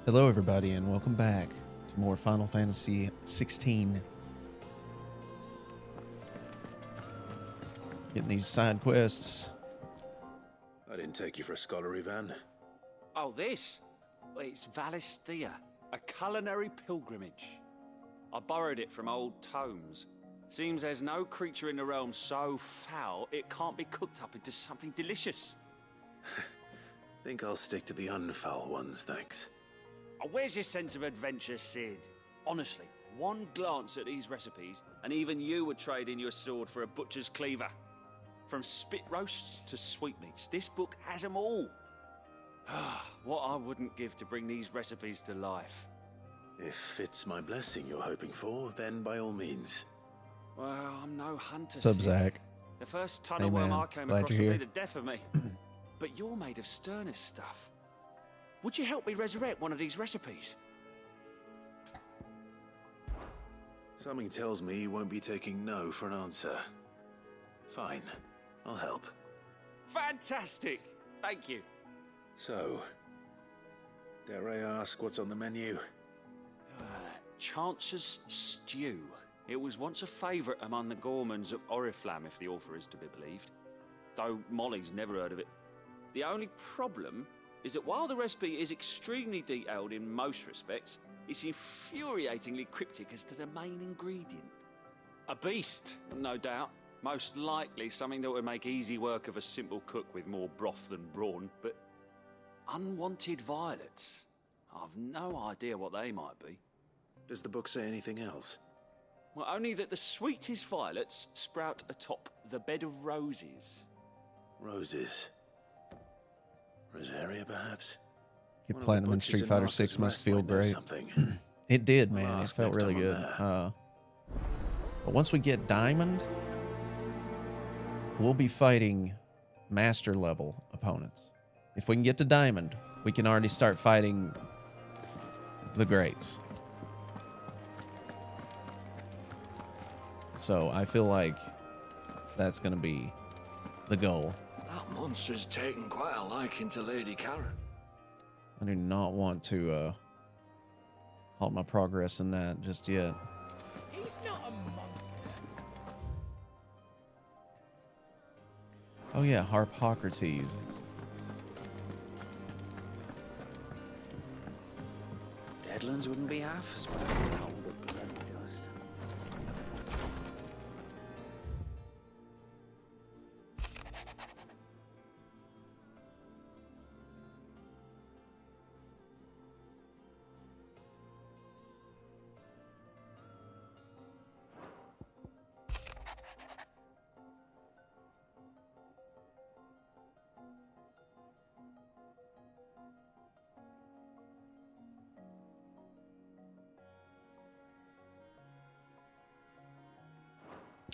Hello, everybody, and welcome back to more Final Fantasy 16. Getting these side quests. I didn't take you for a scholar, Ivan. Oh, this? Well, it's Valisthea, a culinary pilgrimage. I borrowed it from old tomes. Seems there's no creature in the realm so foul it can't be cooked up into something delicious. Think I'll stick to the unfoul ones, thanks. Oh, where's your sense of adventure, Sid? Honestly, one glance at these recipes, and even you would trade in your sword for a butcher's cleaver. From spit roasts to sweetmeats, this book has them all. What I wouldn't give to bring these recipes to life. If it's my blessing you're hoping for, then by all means. Well, I'm no hunter, What's up, Sid. Zach? The first tunnel Hey, worm man. I came Glad across you're would here. be the death of me. But you're made of sterner stuff. Would you help me resurrect one of these recipes? Something tells me you won't be taking no for an answer. Fine, I'll help. Fantastic! Thank you. So, dare I ask what's on the menu? Chance's Stew. It was once a favourite among the Gormans of Oriflamme, if the author is to be believed. Though Molly's never heard of it. The only problem is that while the recipe is extremely detailed in most respects, it's infuriatingly cryptic as to the main ingredient. A beast, no doubt. Most likely something that would make easy work of a simple cook with more broth than brawn, but unwanted violets. I've no idea what they might be. Does the book say anything else? Well, only that the sweetest violets sprout atop the bed of roses. Roses. Rosaria, perhaps? Get One of the platinum in butchers Street in Fighter Martha's 6 must Rest feel might know great. something. It did, man. I'll It ask felt next really time I'm good. there. But once we get Diamond, we'll be fighting Master level opponents. If we can get to Diamond, we can already start fighting the Greats. So I feel like that's going to be the goal. That monster's taken quite a liking to Lady Karen. I do not want to halt my progress in that just yet. He's not a monster. Oh yeah, Harpocrates. Deadlands wouldn't be half as bad without all the bloody dust.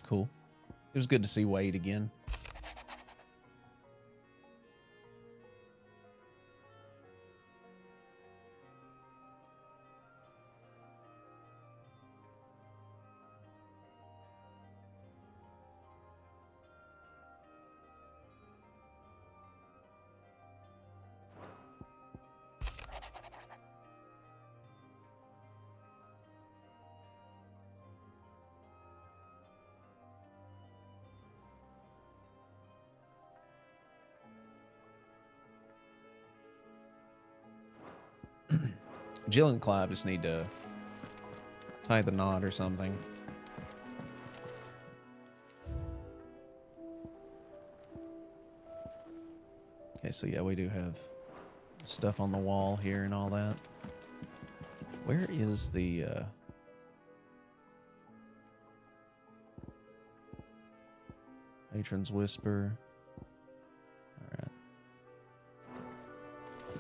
Cool. It was good to see Wade again. Jill and Clive just need to tie the knot or something. Okay, so yeah, we do have stuff on the wall here and all that. Where is the Patron's Whisper? All right.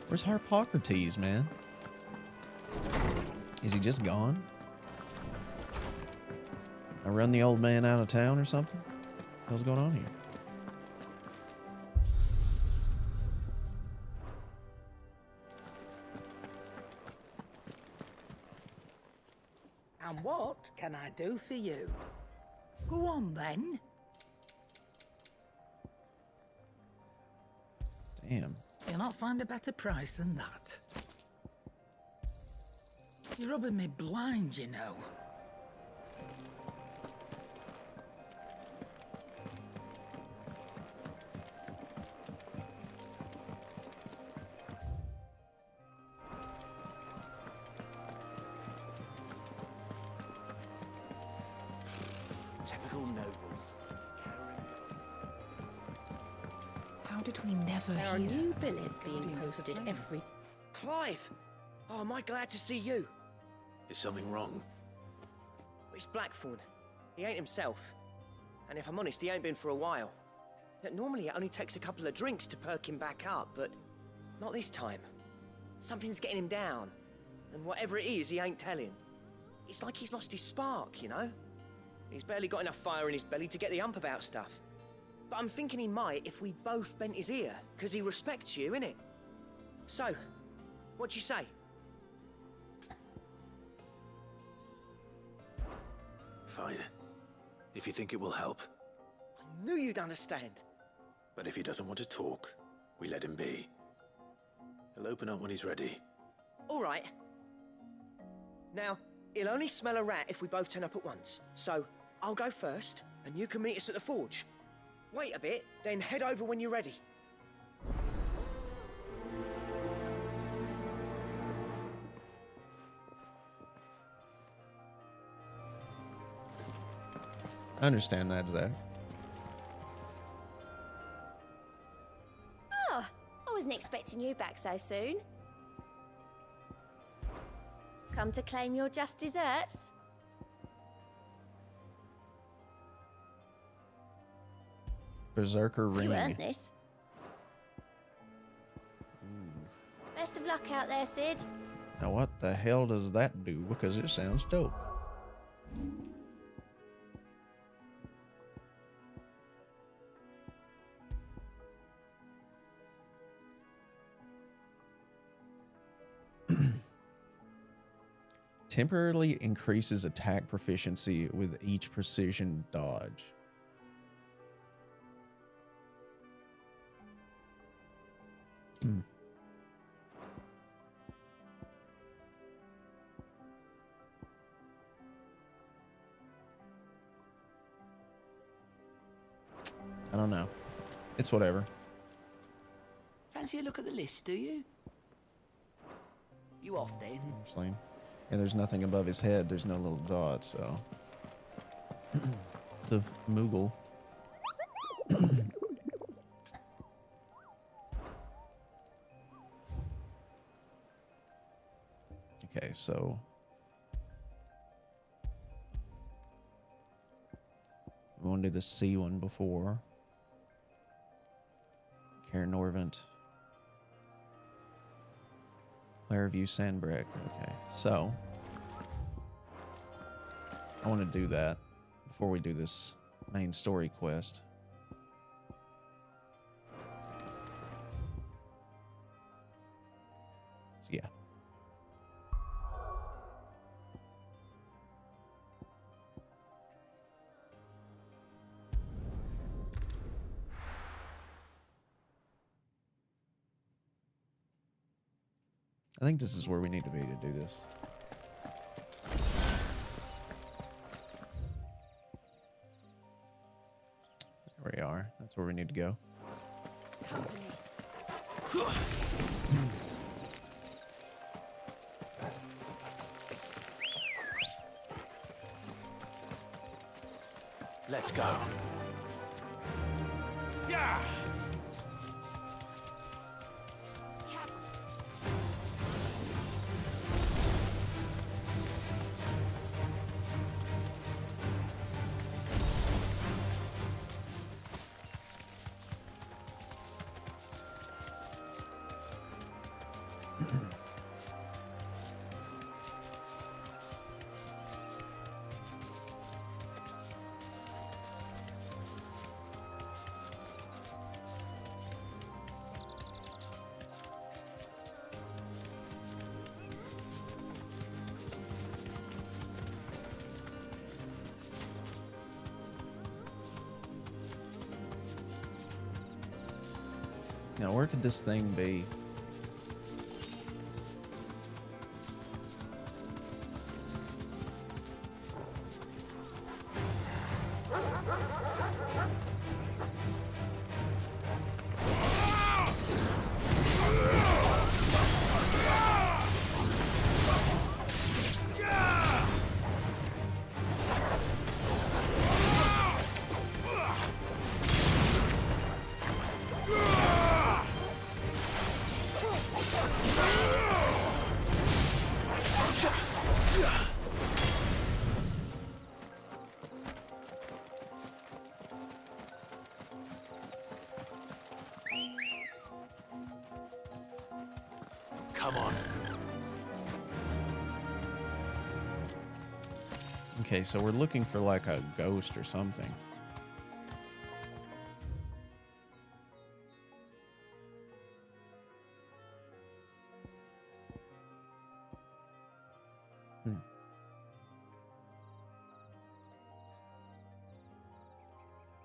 Where's Harpocrates, man? Is he just gone? I run the old man out of town or something? What's going on here? And what can I do for you? Go on then. Damn. You'll not find a better price than that. You're rubbing me blind, you know. Typical nobles. How did we never There are hear new about billets these being Guardians of the posted Flame? every... Clive! Oh, am I glad to see you? Is something wrong? It's Blackthorn. He ain't himself. And if I'm honest, he ain't been for a while. That normally it only takes a couple of drinks to perk him back up, but not this time. Something's getting him down. And whatever it is, he ain't telling. It's like he's lost his spark, you know? He's barely got enough fire in his belly to get the ump about stuff. But I'm thinking he might if we both bent his ear, because he respects you, innit? So, what you say? Fine. If you think it will help. I knew you'd understand. But if he doesn't want to talk, we let him be. He'll open up when he's ready. All right. Now, he'll only smell a rat if we both turn up at once. So, I'll go first, and you can meet us at the forge. Wait a bit, then head over when you're ready. I understand that, Zach. Oh, I wasn't expecting you back so soon. Come to claim your just desserts? Berserker You ring. earned this. Best of luck out there, Sid. Now what the hell does that do? Because it sounds dope. Temporarily increases attack proficiency with each precision dodge. I don't know. It's whatever. Fancy a look at the list, do you? You off then? Actually. And there's nothing above his head. There's no little dot, so. The Moogle. Okay, so. We want to do the C one before. Caer Norvent. Clairview Sandbreak. Okay, so I want to do that before we do this main story quest. So yeah. I think this is where we need to be to do this. There we are. That's where we need to go. Let's go. Yeah! Now, where could this thing be? Come on. Okay, so we're looking for like a ghost or something.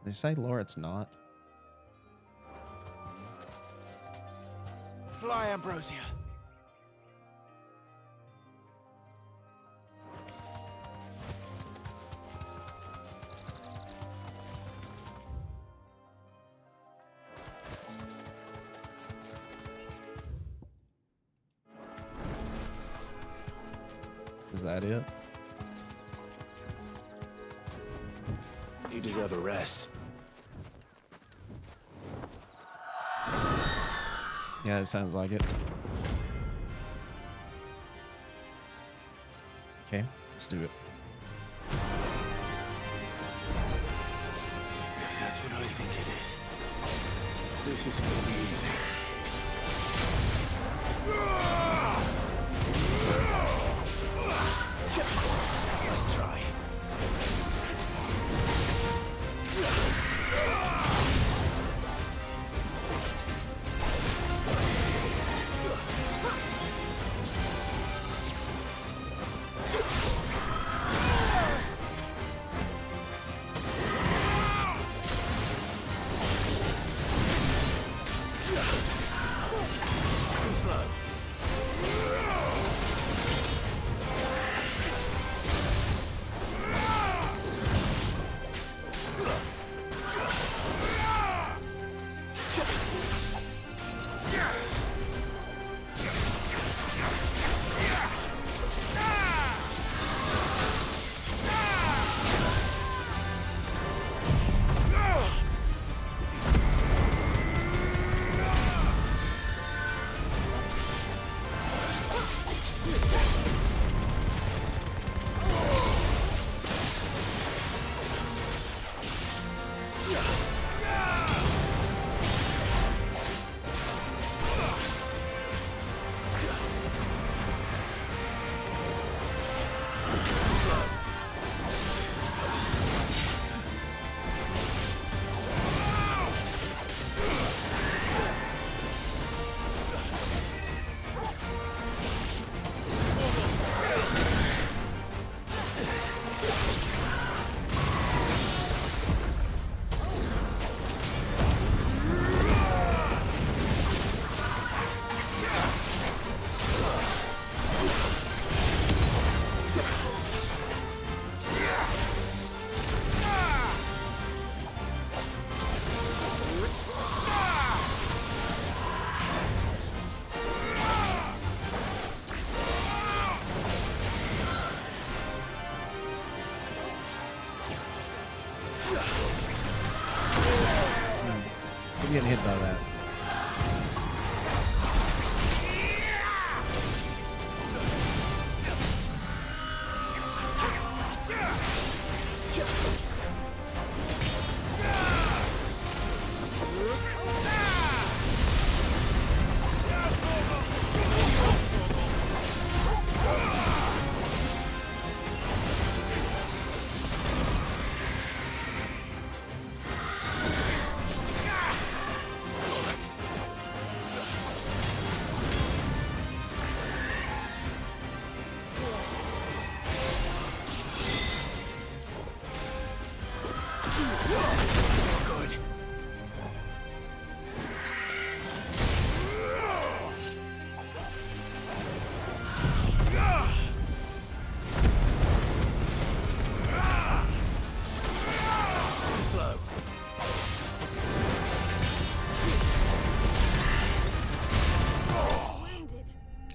They say Laura, it's not. Fly, Ambrosia. Is that it? You deserve a rest. Yeah, it sounds like it. Okay, let's do it. If that's what I think it is, this isn't gonna be easy. Let's try. Too slow. I'm getting hit by that.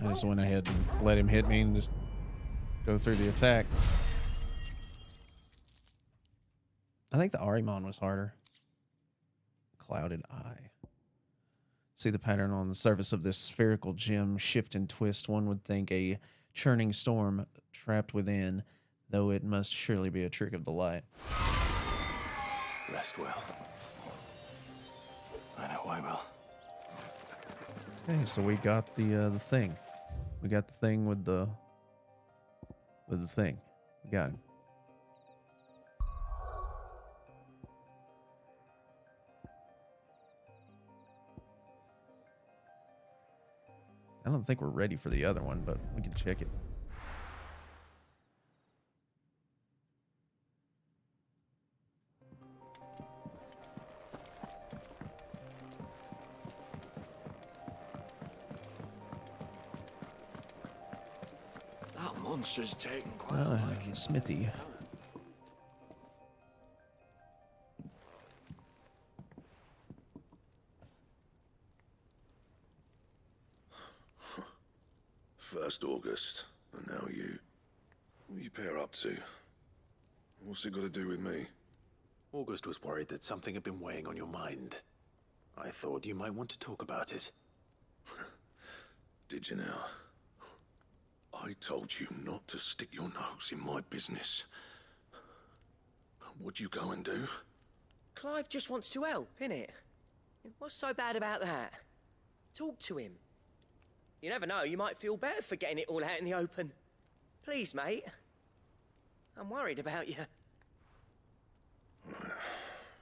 I just went ahead and let him hit me and just go through the attack. I think the Ahriman was harder. Clouded Eye. See the pattern on the surface of this spherical gem shift and twist. One would think a churning storm trapped within, though it must surely be a trick of the light. Rest well. I know I will. Okay, so we got the thing. We got the thing with the thing. We got it. I don't think we're ready for the other one, but we can check it. That monster's taken quite a liking. Smithy. First August, and now you. What are you pair up to? What's it got to do with me? August was worried that something had been weighing on your mind. I thought you might want to talk about it. Did you now? I told you not to stick your nose in my business. What'd you go and do? Clive just wants to help, innit? What's so bad about that? Talk to him. You never know, you might feel better for getting it all out in the open. Please, mate. I'm worried about you.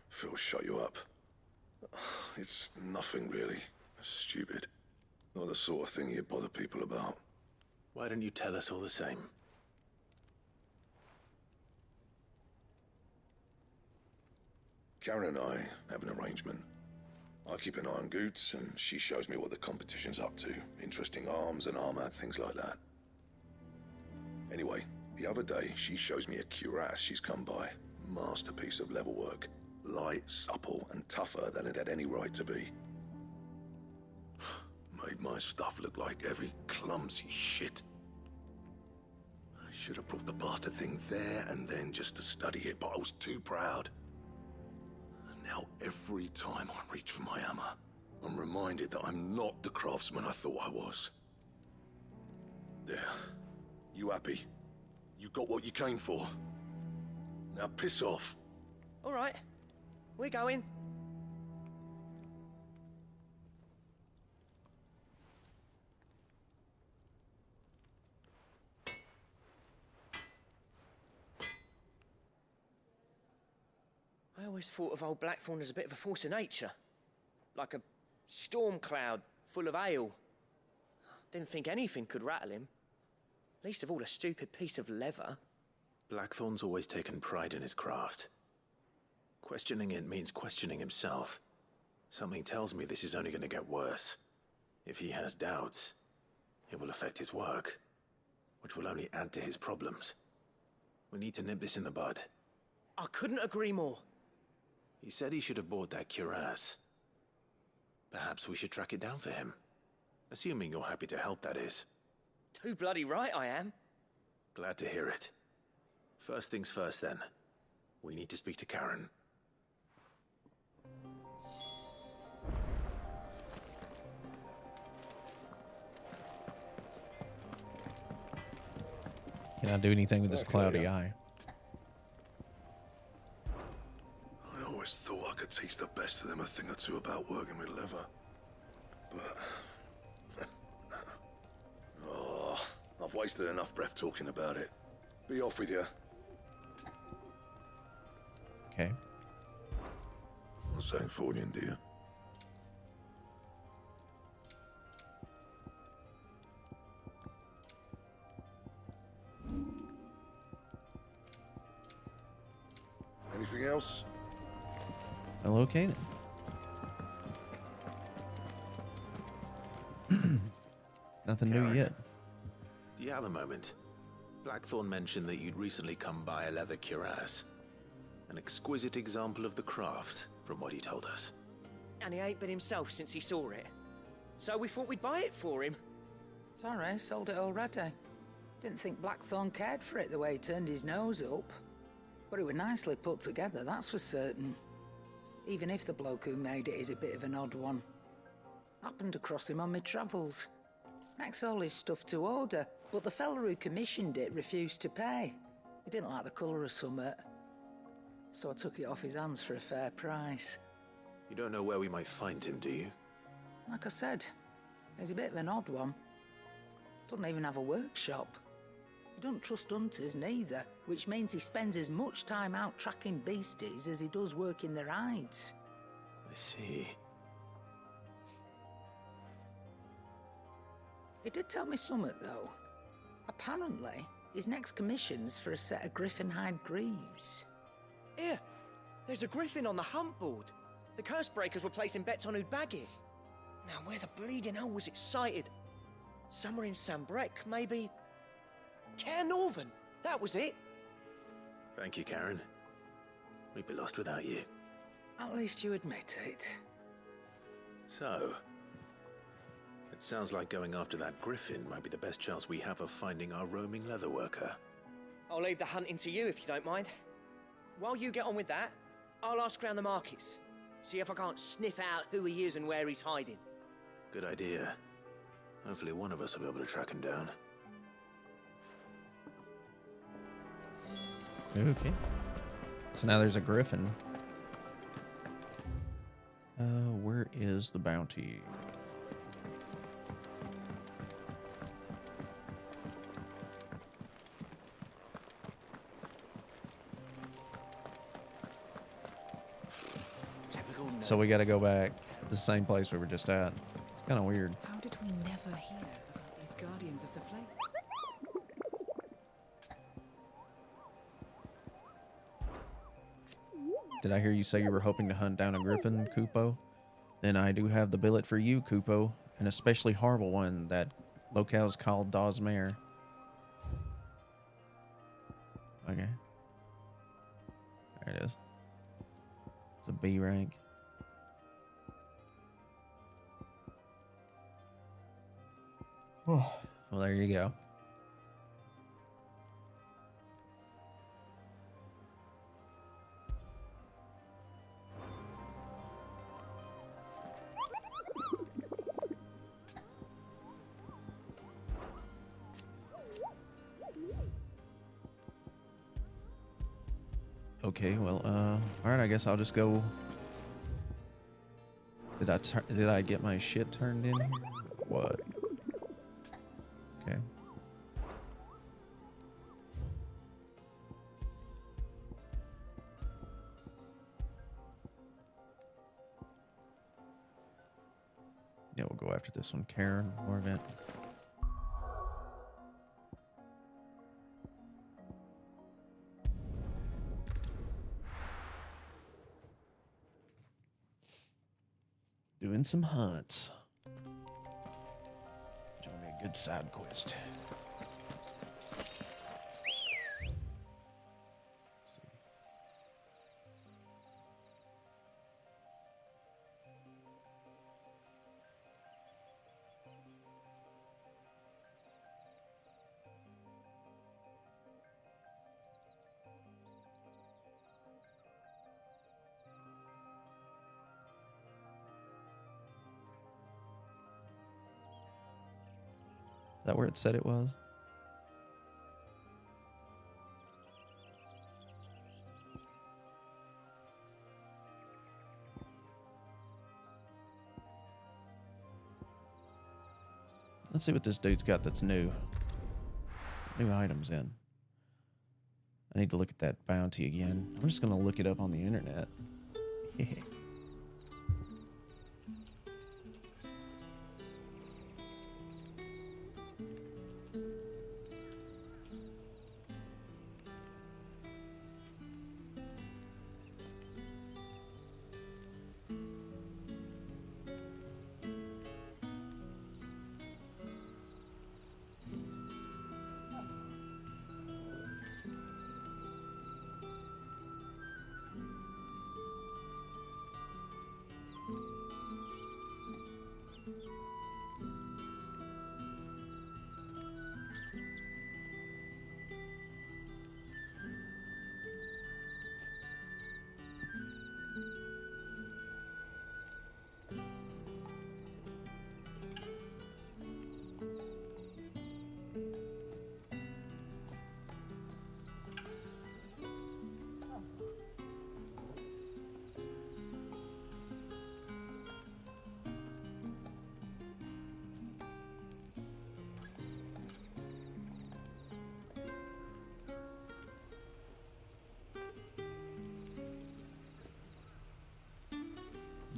Phil, shut you up. It's nothing really. Stupid. Not the sort of thing you bother people about. Why don't you tell us all the same? Karen and I have an arrangement. I keep an eye on Goots, and she shows me what the competition's up to. Interesting arms and armor, things like that. Anyway, the other day, she shows me a cuirass she's come by. Masterpiece of level work. Light, supple, and tougher than it had any right to be. Made my stuff look like every clumsy shit. I should have brought the bastard thing there and then just to study it, but I was too proud. And now every time I reach for my hammer, I'm reminded that I'm not the craftsman I thought I was. There. You happy? You got what you came for. Now piss off. All right. We're going. I always thought of old Blackthorn as a bit of a force of nature. Like a storm cloud full of hail. Didn't think anything could rattle him. Least of all a stupid piece of leather. Blackthorn's always taken pride in his craft. Questioning it means questioning himself. Something tells me this is only going to get worse. If he has doubts, it will affect his work, which will only add to his problems. We need to nip this in the bud. I couldn't agree more. He said he should have bought that cuirass. Perhaps we should track it down for him. Assuming you're happy to help, that is. Too bloody right I am. Glad to hear it. First things first, then. We need to speak to Karen. Can I do anything with this cloudy eye? I always thought I could teach the best of them a thing or two about working with leather. But... oh, I've wasted enough breath talking about it. Be off with you. Okay. Not saying Fornian, do you? Anything else? Hello, Kanan. Nothing new Karen, yet. Do you have a moment? Blackthorn mentioned that you'd recently come by a leather cuirass. An exquisite example of the craft, from what he told us. And he ain't been himself since he saw it. So we thought we'd buy it for him. Sorry, sold it already. Didn't think Blackthorn cared for it the way he turned his nose up. But it was nicely put together, that's for certain. Even if the bloke who made it is a bit of an odd one. Happened across him on my travels. Makes all his stuff to order, but the fella who commissioned it refused to pay. He didn't like the colour of summit. So I took it off his hands for a fair price. You don't know where we might find him, do you? Like I said, he's a bit of an odd one. Doesn't even have a workshop. He don't trust hunters neither, which means he spends as much time out tracking beasties as he does working their hides. I see. He did tell me something, though. Apparently, his next commission's for a set of griffin hide greaves. Here, there's a griffin on the hunt board. The curse breakers were placing bets on who'd bag it. Now, where the bleeding hell was it sighted? Somewhere in Sambrec, maybe? Caer Northern, that was it. Thank you, Karen. We'd be lost without you. At least you admit it. So, it sounds like going after that griffin might be the best chance we have of finding our roaming leatherworker. I'll leave the hunting to you if you don't mind. While you get on with that, I'll ask around the markets. See if I can't sniff out who he is and where he's hiding. Good idea. Hopefully one of us will be able to track him down. Okay. So now there's a griffin. Where is the bounty? So we got to go back to the same place we were just at. It's kind of weird. How did we never hear about these Guardians of the Flame? Did I hear you say you were hoping to hunt down a griffin, Kupo? Then I do have the billet for you, Kupo. An especially horrible one that locale's called Dawsmare. Okay. There it is. It's a B rank. Oh, well, there you go. Okay, well, all right, I guess I'll just go. Did I get my shit turned in here? What? Okay. Yeah, we'll go after this one. Karen, more event. Doing some hunts. Doing me a good side quest. Let's see. Is that where it said it was? Let's see what this dude's got that's new. New items in. I need to look at that bounty again. I'm just going to look it up on the internet.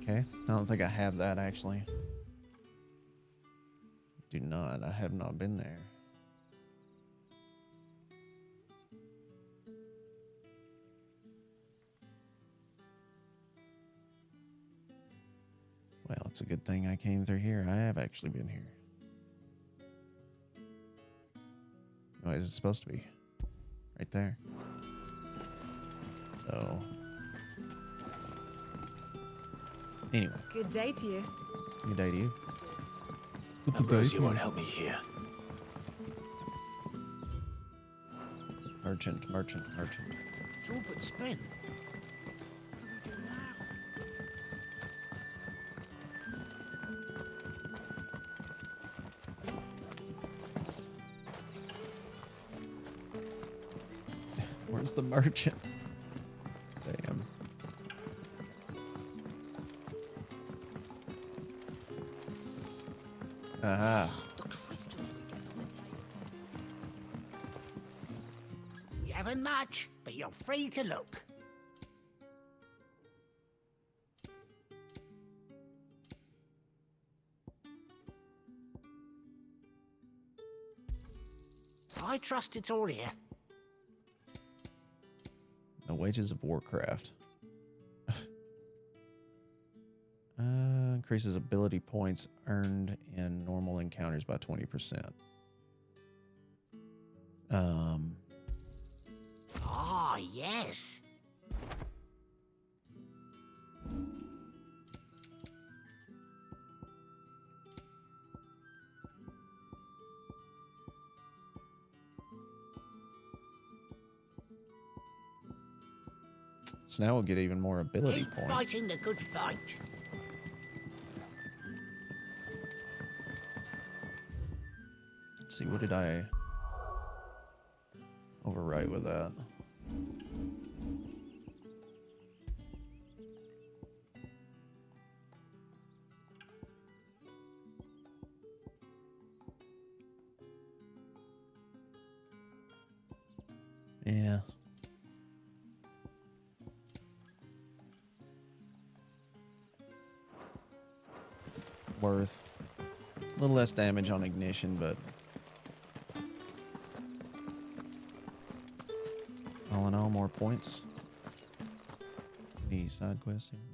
Okay. I don't think I have that actually. Do not. I have not been there. Well, it's a good thing I came through here. I have actually been here. What is it supposed to be? Right there. So. Anyway. Good day to you. Good day to you. Ambrosia won't help me here. Merchant. It's all but spent. What do we do now? Where's the merchant? Damn. Aha. The crystals we get from the table. You haven't much, but you're free to look. I trust it's all here. The Wages of Warcraft. Increases ability points earned in normal encounters by 20%. Ah, yes. So now we'll get even more ability Keep points. fighting the good fight. Let's see, what did I overwrite with that? Yeah. Worth. A little less damage on ignition, but all in all, more points. Any side quests here? No.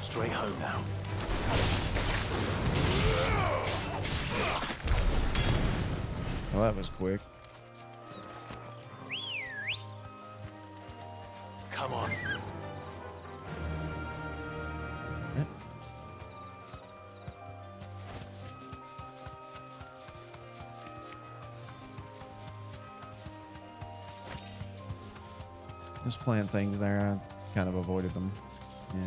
Straight home now. Well, that was quick. Come on. Yeah. Just plant things there. I kind of avoided them. Yeah.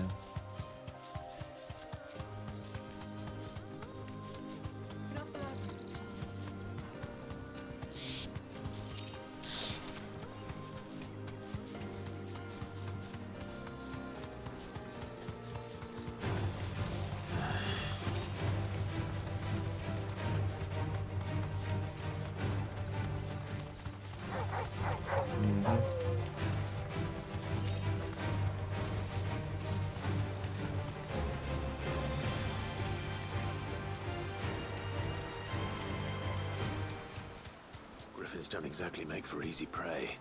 Griffins don't exactly make for easy prey.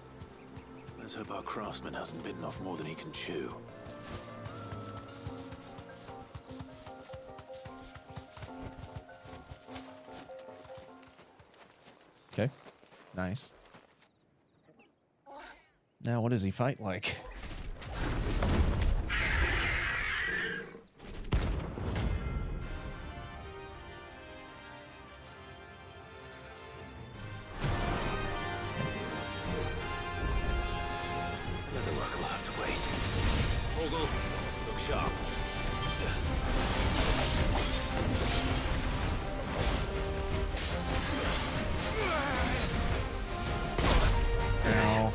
Let's hope our craftsman hasn't bitten off more than he can chew. Okay. Nice. Now, what does he fight like? Leather work will have to wait. Hold over. Look sharp. Ow.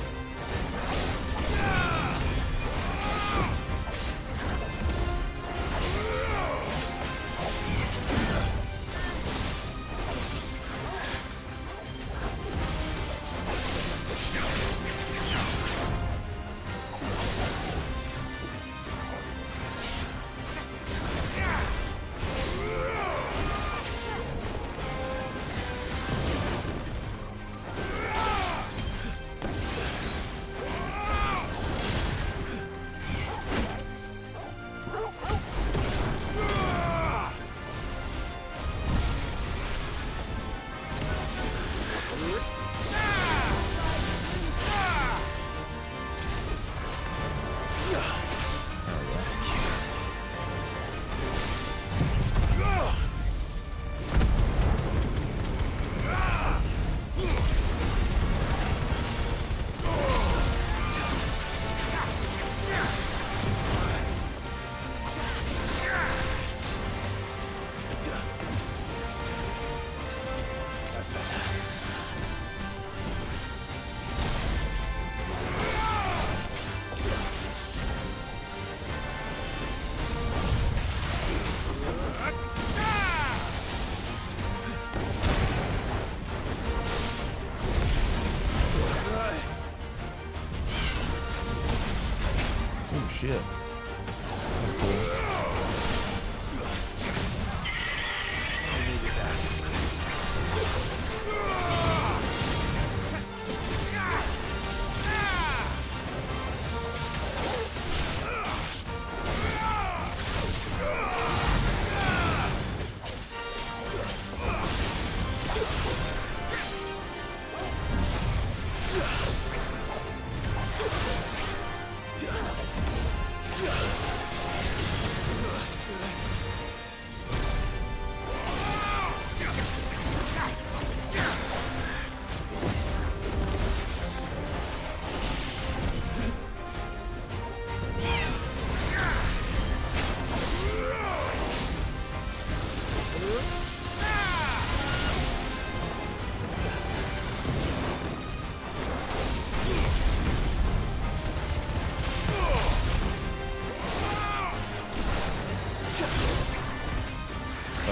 Oh shit. That's cool.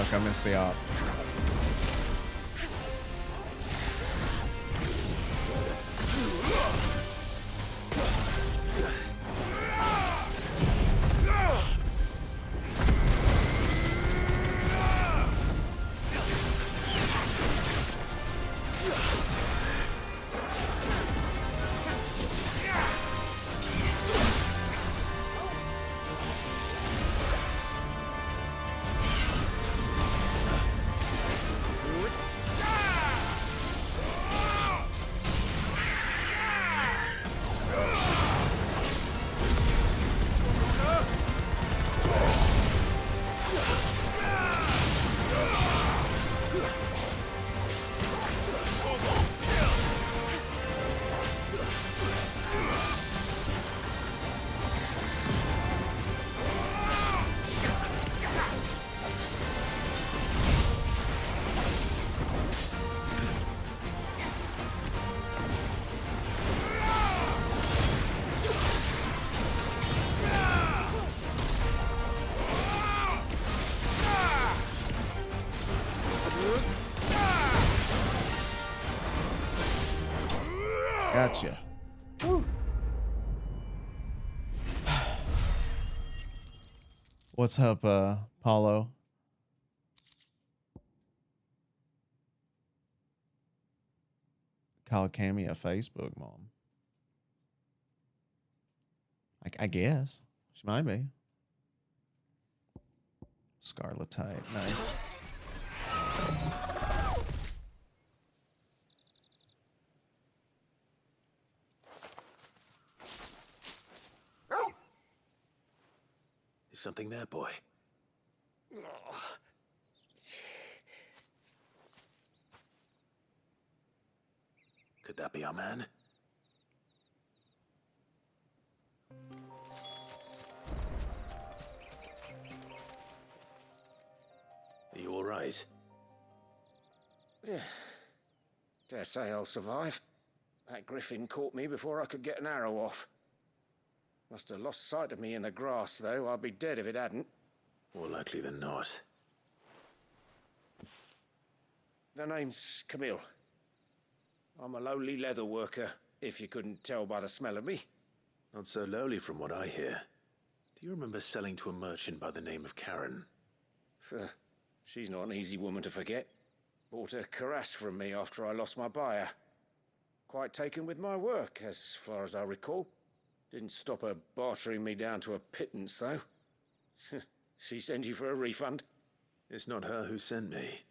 Fuck, I missed the op. Gotcha. Woo. What's up, Paulo? Calcamia Facebook, mom. I guess. She might be. Scarlet Tide. Nice. Something there, boy. Could that be our man? Are you all right? Dare say I'll survive. That griffin caught me before I could get an arrow off. Must have lost sight of me in the grass, though. I'd be dead if it hadn't. More likely than not. The name's Camille. I'm a lowly leather worker, if you couldn't tell by the smell of me. Not so lowly from what I hear. Do you remember selling to a merchant by the name of Karen? She's not an easy woman to forget. Bought a cuirass from me after I lost my buyer. Quite taken with my work, as far as I recall. Didn't stop her bartering me down to a pittance, though. She sent you for a refund? It's not her who sent me.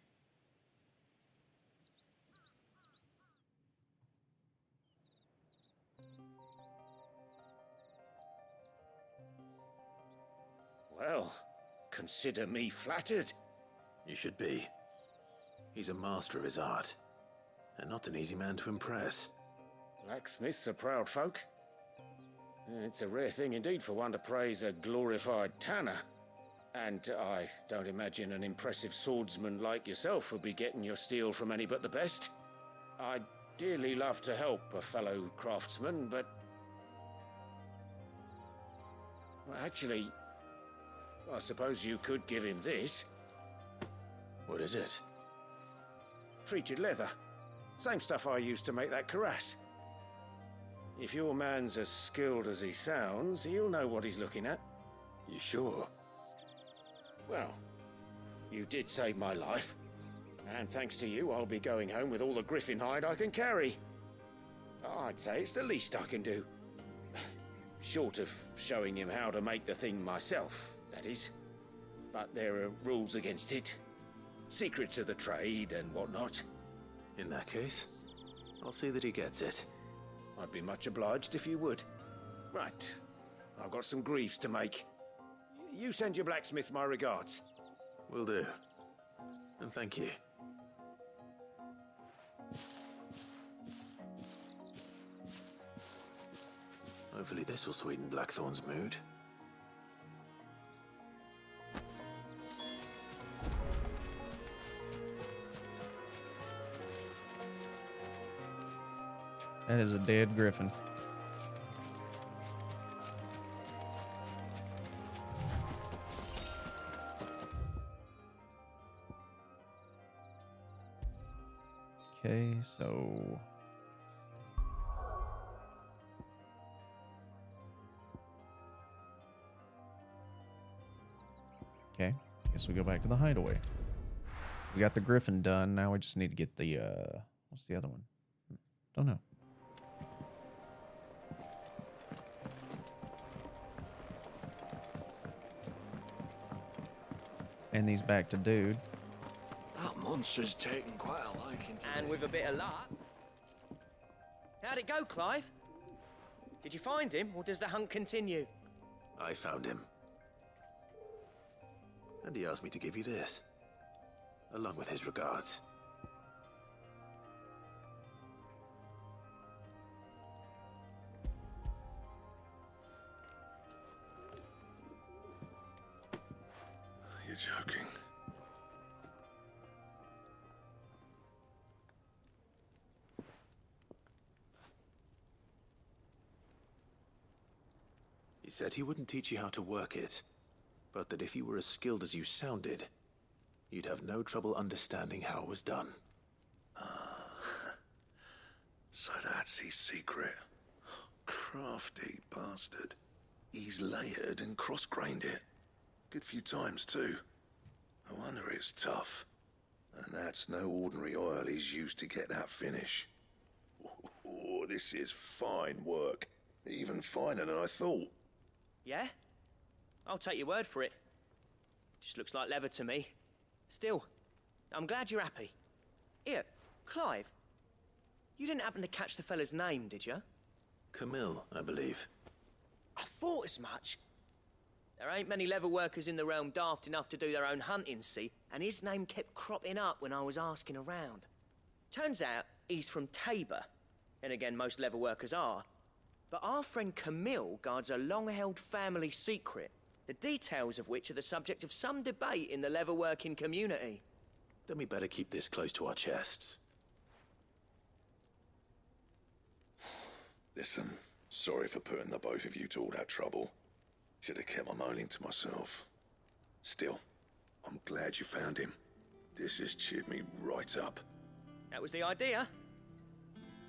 Well, consider me flattered. You should be. He's a master of his art, and not an easy man to impress. Blacksmiths are proud folk. It's a rare thing indeed for one to praise a glorified tanner. And I don't imagine an impressive swordsman like yourself would be getting your steel from any but the best. I'd dearly love to help a fellow craftsman, but... Well, actually, I suppose you could give him this. What is it? Treated leather. Same stuff I used to make that cuirass. If your man's as skilled as he sounds, he'll know what he's looking at. You sure? Well, you did save my life. And thanks to you, I'll be going home with all the griffin hide I can carry. I'd say it's the least I can do. Short of showing him how to make the thing myself, that is. But there are rules against it. Secrets of the trade and whatnot. In that case, I'll see that he gets it. I'd be much obliged if you would. Right. I've got some greaves to make. You send your blacksmith my regards. Will do. And thank you. Hopefully this will sweeten Blackthorn's mood. That is a dead griffin. Okay, so... Okay, guess we go back to the hideaway. We got the griffin done, now we just need to get the, what's the other one? Don't know. And these back to dude. That monster's taken quite a liking to And me. with a bit of luck. How'd it go, Clive? Did you find him, or does the hunt continue? I found him. And he asked me to give you this, along with his regards. You're joking. He said he wouldn't teach you how to work it, but that if you were as skilled as you sounded, you'd have no trouble understanding how it was done. So that's his secret. Crafty bastard. He's layered and cross-grained it. Good few times, too. No wonder it's tough. And that's no ordinary oil he's used to get that finish. Oh, this is fine work. Even finer than I thought. Yeah? I'll take your word for it. Just looks like leather to me. Still, I'm glad you're happy. Here, Clive. You didn't happen to catch the fella's name, did you? Camille, I believe. I thought as much. There ain't many leather workers in the realm daft enough to do their own hunting, see, and his name kept cropping up when I was asking around. Turns out he's from Tabor, and again, most leather workers are. But our friend Camille guards a long-held family secret, the details of which are the subject of some debate in the leather-working community. Then we better keep this close to our chests. Listen, sorry for putting the both of you to all that trouble. Should have kept my moaning to myself. Still, I'm glad you found him. This has cheered me right up. That was the idea.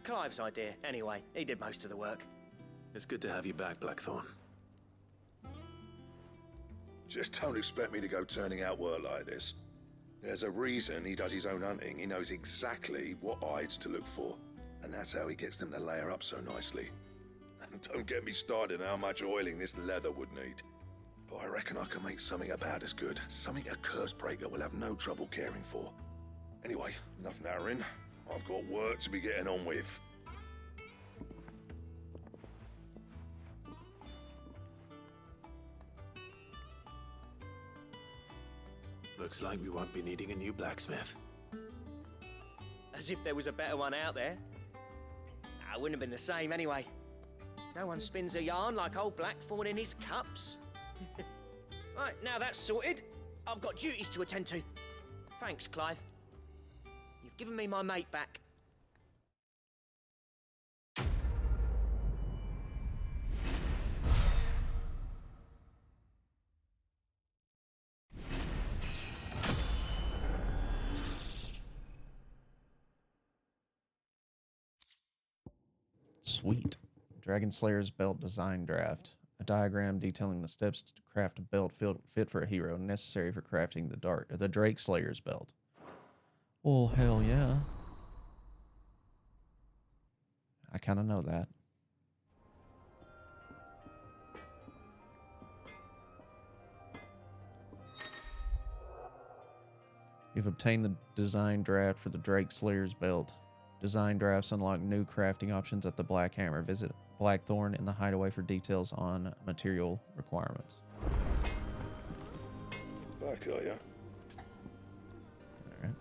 Clive's idea, anyway. He did most of the work. It's good to have you back, Blackthorn. Just don't expect me to go turning out work like this. There's a reason he does his own hunting. He knows exactly what hides to look for. And that's how he gets them to layer up so nicely. And don't get me started on how much oiling this leather would need. But I reckon I can make something about as good. Something a Cursebreaker will have no trouble caring for. Anyway, enough nattering. I've got work to be getting on with. Looks like we won't be needing a new blacksmith. As if there was a better one out there. It wouldn't have been the same anyway. No one spins a yarn like old Blackthorn in his cups. Right, now that's sorted, I've got duties to attend to. Thanks, Clive. You've given me my mate back. Sweet. Dragon Slayer's belt design draft. A diagram detailing the steps to craft a belt fit for a hero necessary for crafting the Drake Slayer's belt. Well, hell yeah. I kind of know that. You've obtained the design draft for the Drake Slayer's belt. Design drafts unlock new crafting options at the Black Hammer. Visit Blackthorn in the Hideaway for details on material requirements. Back, are ya? Alright.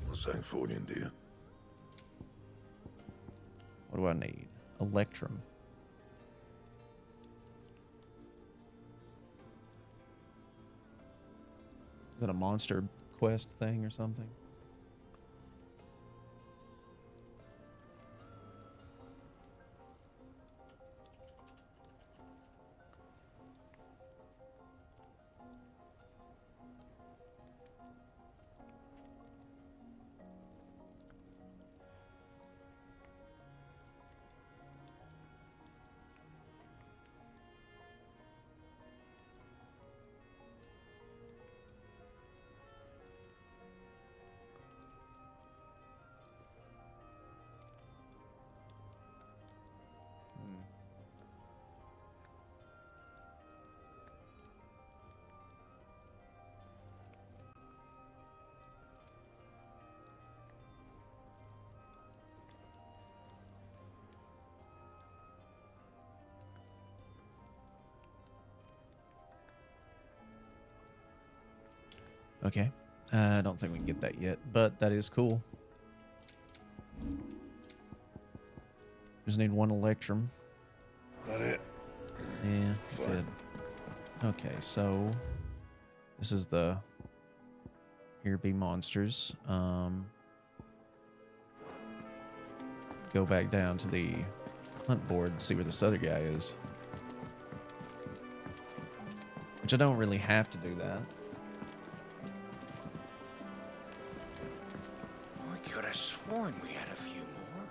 What's that for you, dear? What do I need? Electrum. Is that a monster quest thing or something? Okay. I don't think we can get that yet, but that is cool. Just need one Electrum. That it? Yeah, that's it. Okay, so this is the Here Be Monsters. Go back down to the hunt board and see where this other guy is. Which I don't really have to do that. I could have sworn we had a few more.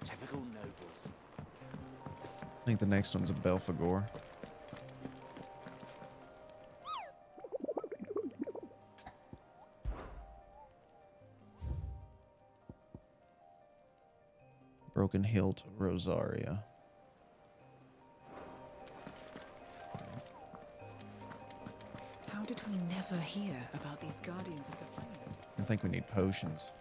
Typical nobles. I think the next one's a Belphegor. Broken Hilt Rosaria. How did we never hear about these Guardians of the Flame? I think we need potions.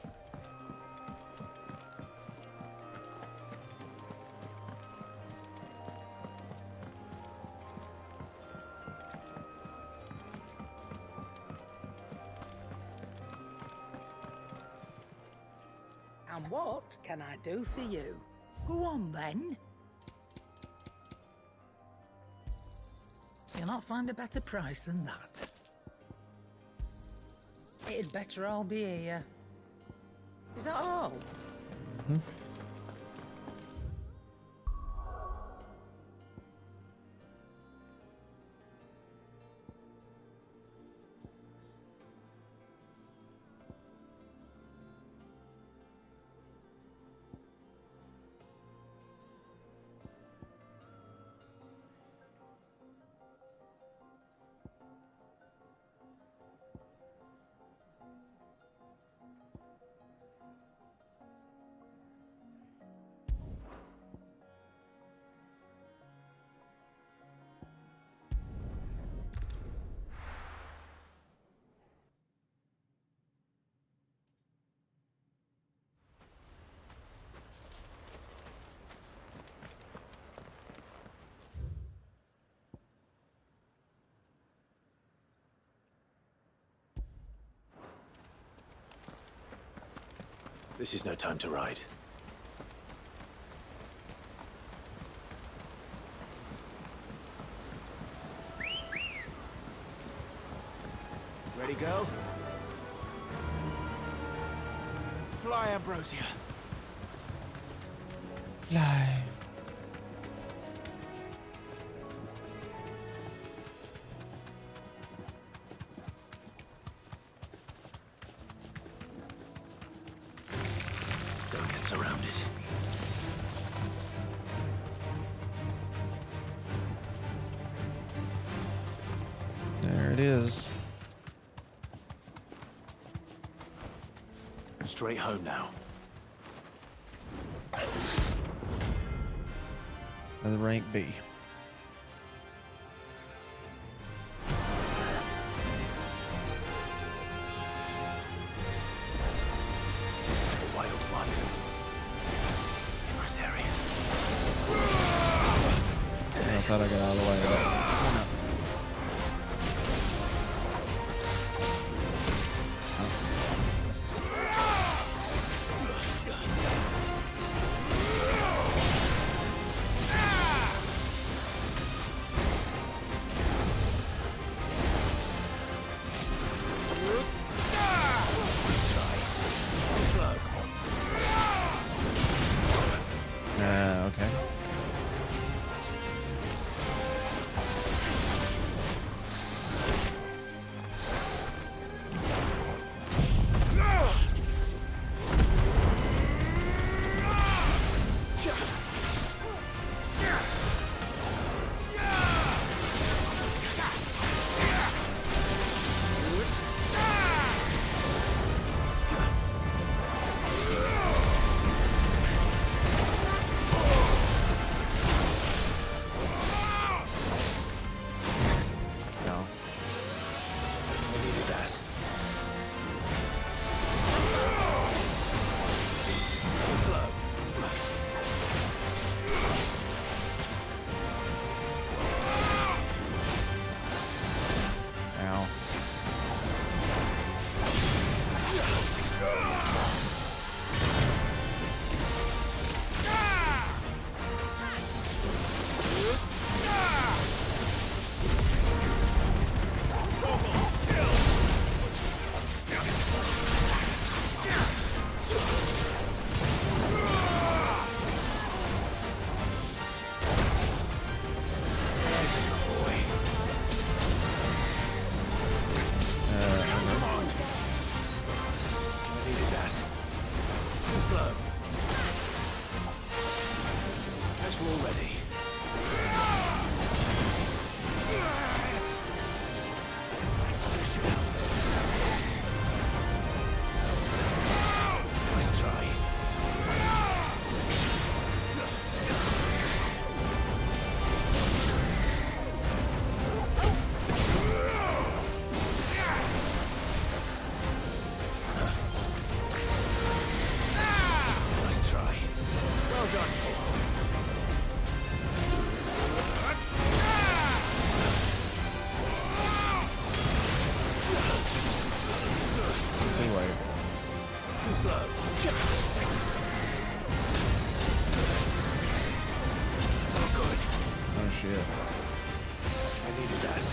And what can I do for you? Go on then. You'll not find a better price than that. It'd better all be here. Is that all? This is no time to ride. Ready, go? Fly, Ambrosia. Fly. Don't get surrounded. There it is. Straight home now. The rank B. Wild one. Nice area. I thought I got out of the way. Okay. shit. I needed that.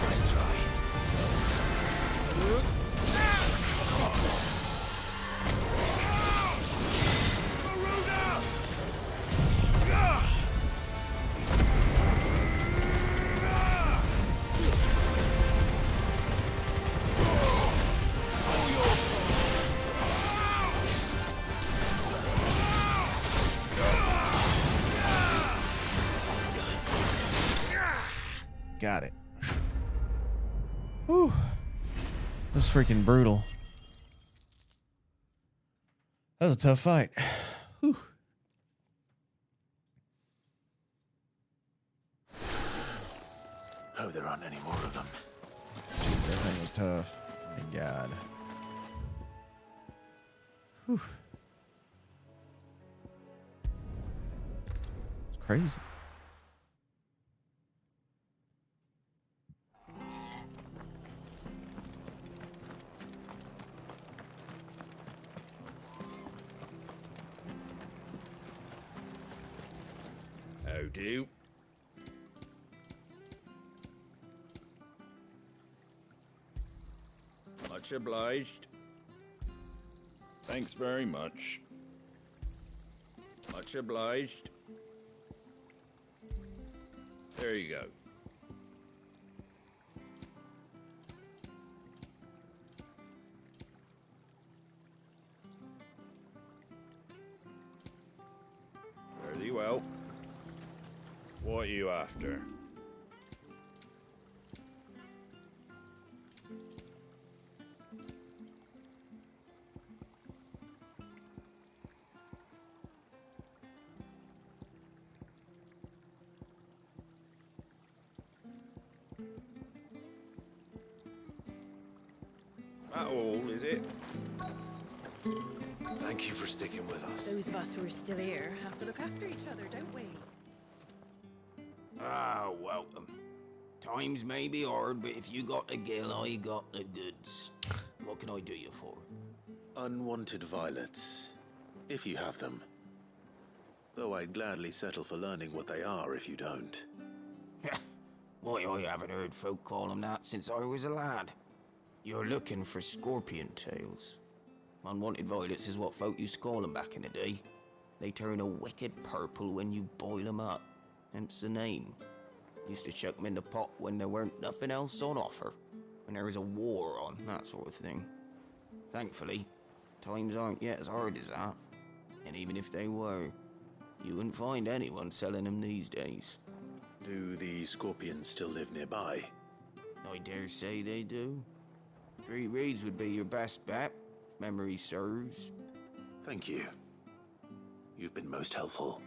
Nice try. Got it. Whew. That was freaking brutal. That was a tough fight. Whew. Hope there aren't any more of them. Jeez, that thing was tough. Thank God. Whew. It's crazy. How do? Much obliged. Thanks very much. Much obliged. There you go. Very well. What are you after? That all, is it? Thank you for sticking with us. Those of us who are still here have to look after each other, don't we? Ah, welcome. Times may be hard, but if you got the gill, I got the goods. What can I do you for? Unwanted violets, if you have them. Though I'd gladly settle for learning what they are if you don't. Why, I haven't heard folk call them that since I was a lad. You're looking for scorpion tails. Unwanted violets is what folk used to call them back in the day. They turn a wicked purple when you boil them up. Hence the name. Used to chuck them in the pot when there weren't nothing else on offer. When there was a war on, that sort of thing. Thankfully, times aren't yet as hard as that. And even if they were, you wouldn't find anyone selling them these days. Do the scorpions still live nearby? I dare say they do. 3 Reeds would be your best bet, if memory serves. Thank you. You've been most helpful.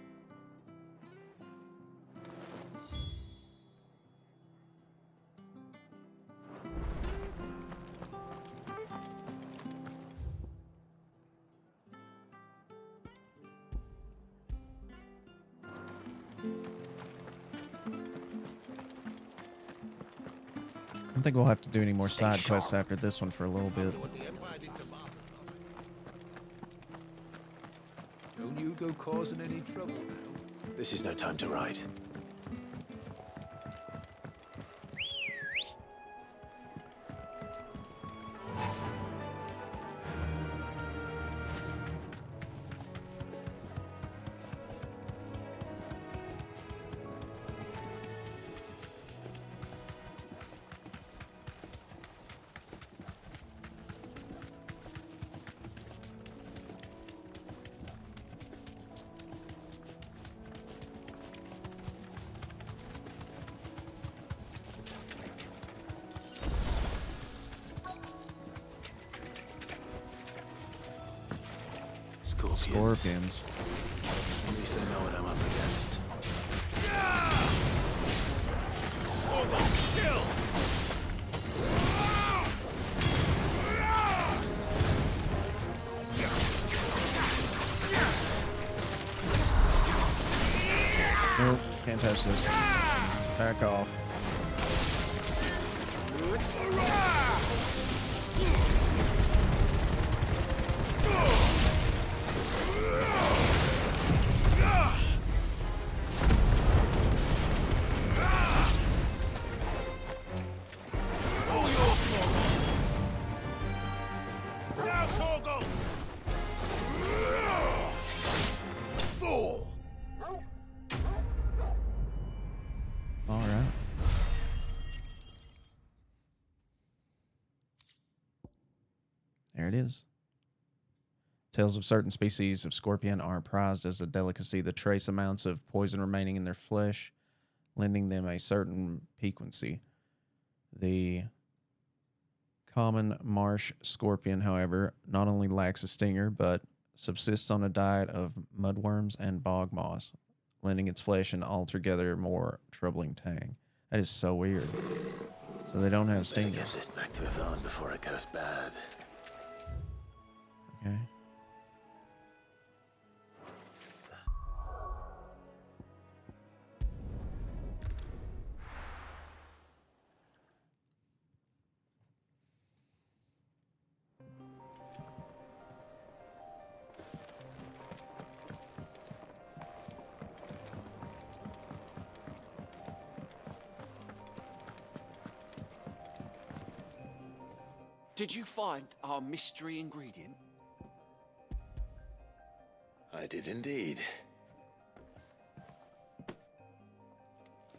I don't think we'll have to do any more side quests after this one for a little bit. Don't you go causing any trouble now. This is no time to ride. Scorpions. At least I know what I'm up against. nemesis. Back off. All right. There it is. Tails of certain species of scorpion are prized as a delicacy. The trace amounts of poison remaining in their flesh, lending them a certain piquancy. The common marsh scorpion, however, not only lacks a stinger, but subsists on a diet of mudworms and bog moss, lending its flesh an altogether more troubling tang. That is so weird. So they don't have stingers. Get this back to Yvonne before it goes bad. Okay. Did you find our mystery ingredient? I did indeed.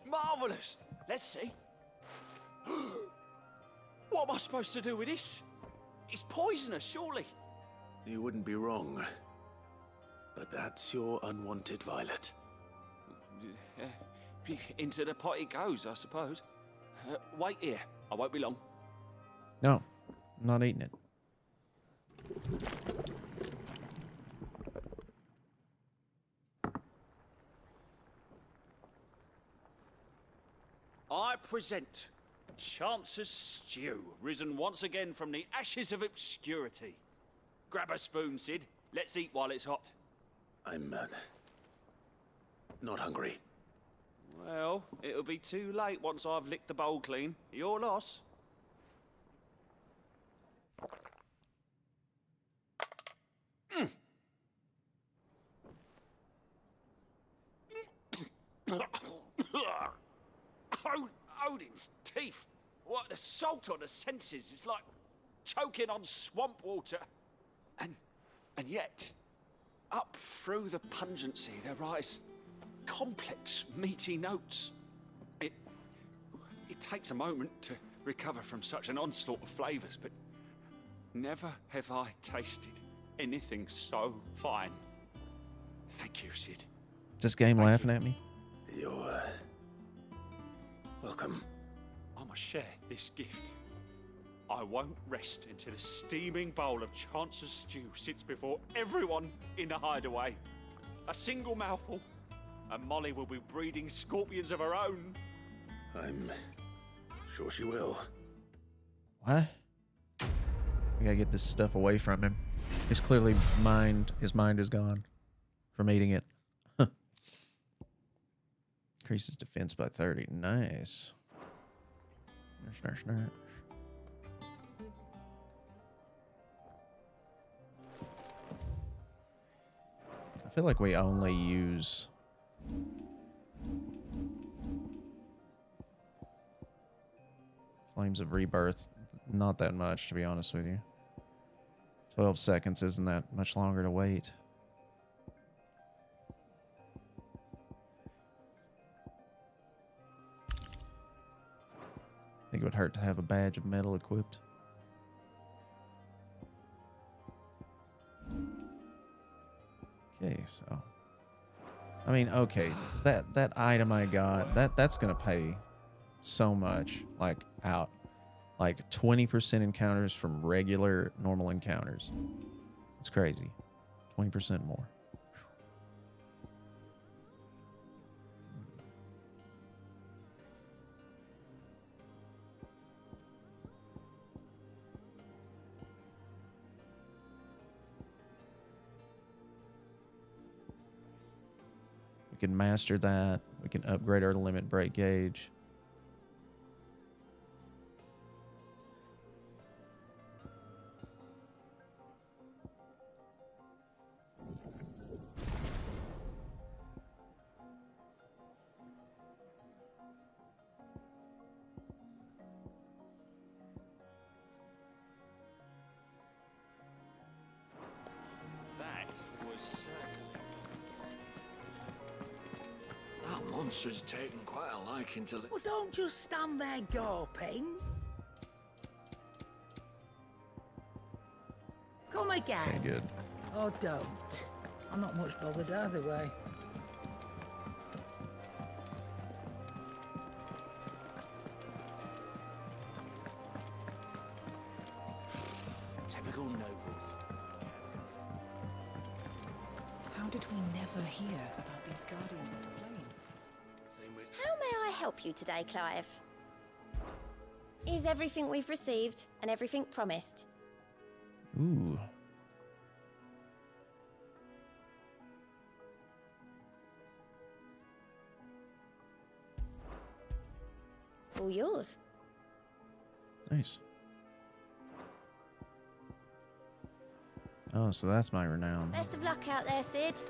Marvelous! Let's see. What am I supposed to do with this? It's poisonous, surely. You wouldn't be wrong. But that's your unwanted violet. Into the pot it goes, I suppose. Wait here. I won't be long. No, I'm not eating it. I present Chance's Stew, risen once again from the ashes of obscurity. Grab a spoon, Sid. Let's eat while it's hot. I'm not hungry. Well, it'll be too late once I've licked the bowl clean. Your loss. Odin's teeth. What assault on the senses. It's like choking on swamp water. And yet, up through the pungency, there rise complex, meaty notes. It takes a moment to recover from such an onslaught of flavors, but never have I tasted anything so fine. Thank you, Sid. Is this game laughing at me? You're welcome. I must share this gift. I won't rest until a steaming bowl of Chance's Stew sits before everyone in the hideaway. A single mouthful, and Molly will be breeding scorpions of her own. I'm sure she will. What? We gotta get this stuff away from him. His clearly his mind is gone from eating it. Increases defense by 30. Nice. Nurse. I feel like we only use Flames of Rebirth not that much, to be honest with you. 12 seconds isn't that much longer to wait. I think it would hurt to have a badge of metal equipped. Okay, so I mean, okay, that item I got, that's gonna pay so much, like out, like 20% encounters from regular normal encounters. It's crazy, 20% more. We can master that. We can upgrade our limit break gauge. That was certainly. That monster's taken quite a liking to Well, don't just stand there gawping. Come again. Okay, good. Or don't. I'm not much bothered either way. Typical nobles. How did we never hear about these Guardians of the Flame? same with How may I help you today, Clive? Is everything we've received and everything promised? Ooh. All yours. Nice. Oh, so that's my renown. Best of luck out there, Sid.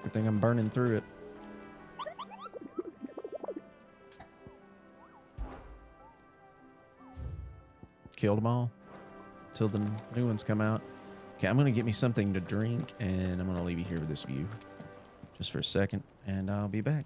Good thing I'm burning through it. Killed them all till the new ones come out. Okay, I'm going to get me something to drink, and I'm going to leave you here with this view just for a second, and I'll be back.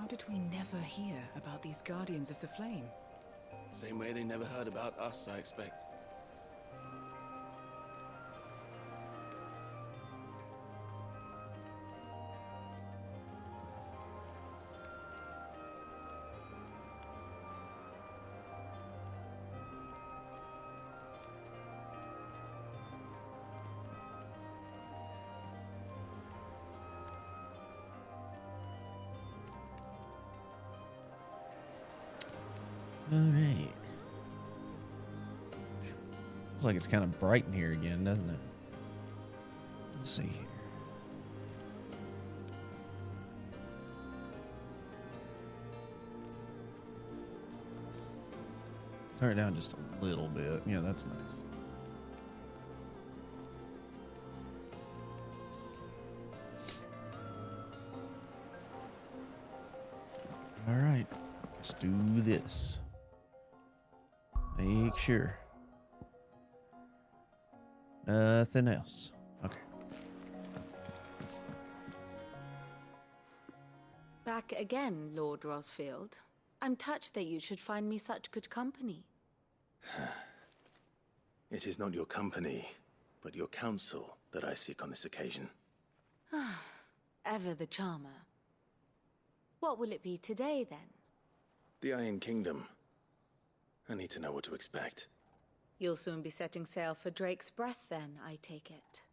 How did we never hear about these Guardians of the Flame? Same way they never heard about us, I expect. All right. Looks like it's kind of bright in here again, doesn't it? Let's see here. Turn it down just a little bit. Yeah, that's nice. All right, let's do this. Make sure. Nothing else. Okay. Back again, Lord Rosfield. I'm touched that you should find me such good company. It is not your company, but your counsel that I seek on this occasion. Ever the charmer. What will it be today, then? The Iron Kingdom. I need to know what to expect. You'll soon be setting sail for Drake's Breath, then, I take it.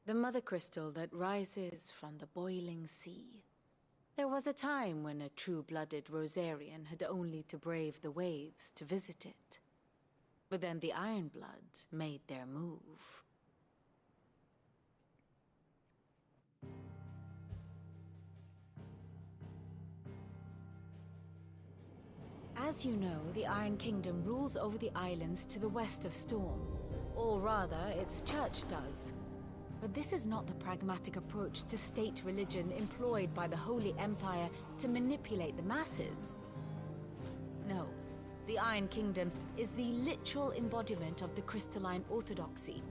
The mother crystal that rises from the boiling sea. There was a time when a true-blooded Rosarian had only to brave the waves to visit it. But then the Ironblood made their move. As you know, the Iron Kingdom rules over the islands to the west of Storm. Or rather, its church does. But this is not the pragmatic approach to state religion employed by the Holy Empire to manipulate the masses. No, the Iron Kingdom is the literal embodiment of the crystalline orthodoxy.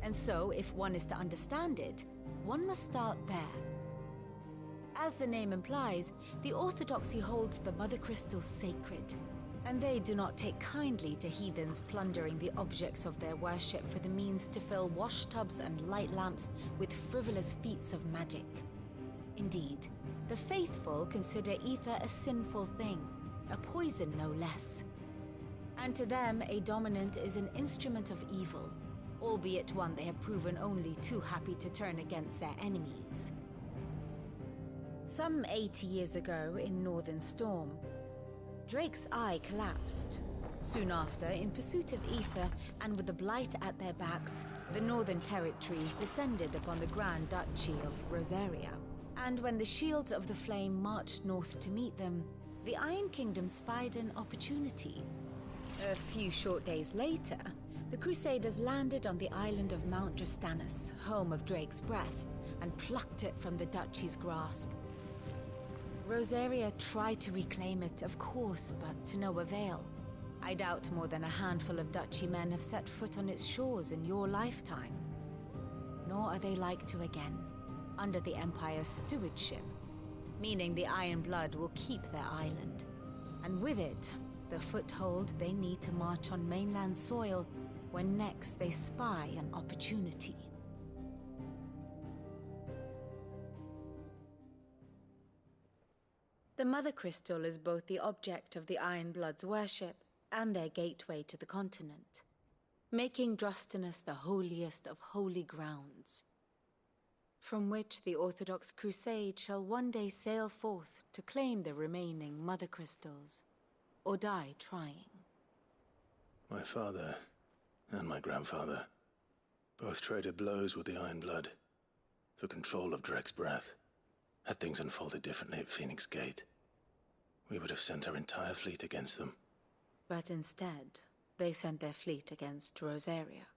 And so, if one is to understand it, one must start there. As the name implies, the orthodoxy holds the Mother Crystals sacred, and they do not take kindly to heathens plundering the objects of their worship for the means to fill washtubs and light lamps with frivolous feats of magic. Indeed, the faithful consider ether a sinful thing, a poison no less. And to them, a dominant is an instrument of evil, albeit one they have proven only too happy to turn against their enemies. Some 80 years ago in Northern Storm, Drake's Eye collapsed. Soon after, in pursuit of ether and with the Blight at their backs, the Northern Territories descended upon the Grand Duchy of Rosaria. And when the Shields of the Flame marched north to meet them, the Iron Kingdom spied an opportunity. A few short days later, the Crusaders landed on the island of Mount Drastanus, home of Drake's Breath, and plucked it from the Duchy's grasp. Rosaria tried to reclaim it, of course, but to no avail. I doubt more than a handful of Duchy men have set foot on its shores in your lifetime. Nor are they like to again, under the Empire's stewardship, meaning the Iron Blood will keep their island, and with it, the foothold they need to march on mainland soil when next they spy an opportunity. The Mother Crystal is both the object of the Iron Blood's worship and their gateway to the continent, making Drastanus the holiest of holy grounds, from which the Orthodox Crusade shall one day sail forth to claim the remaining Mother Crystals, or die trying. My father and my grandfather both traded blows with the Iron Blood for control of Drake's Breath. Had things unfolded differently at Phoenix Gate, we would have sent our entire fleet against them. But instead, they sent their fleet against Rosaria,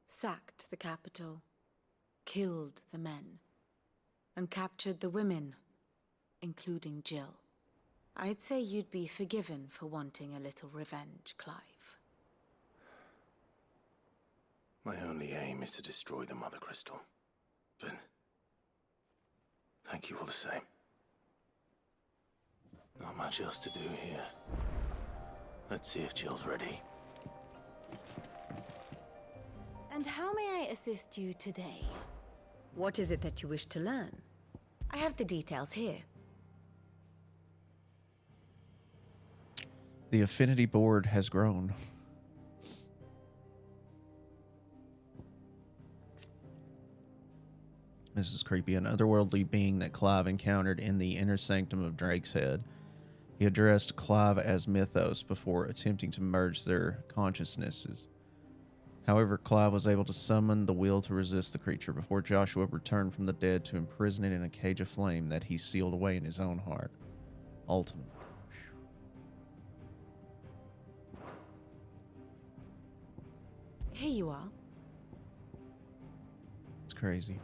sacked the capital, killed the men, and captured the women, including Jill. I'd say you'd be forgiven for wanting a little revenge, Clive. My only aim is to destroy the Mother Crystal. But thank you all the same. Not much else to do here. Let's see if Jill's ready. And how may I assist you today? What is it that you wish to learn? I have the details here. The affinity board has grown. This is creepy. An otherworldly being that Clive encountered in the inner sanctum of Drake's Head. He addressed Clive as Mythos before attempting to merge their consciousnesses. However, Clive was able to summon the will to resist the creature before Joshua returned from the dead to imprison it in a cage of flame that he sealed away in his own heart. Ultimate. Here you are. It's crazy.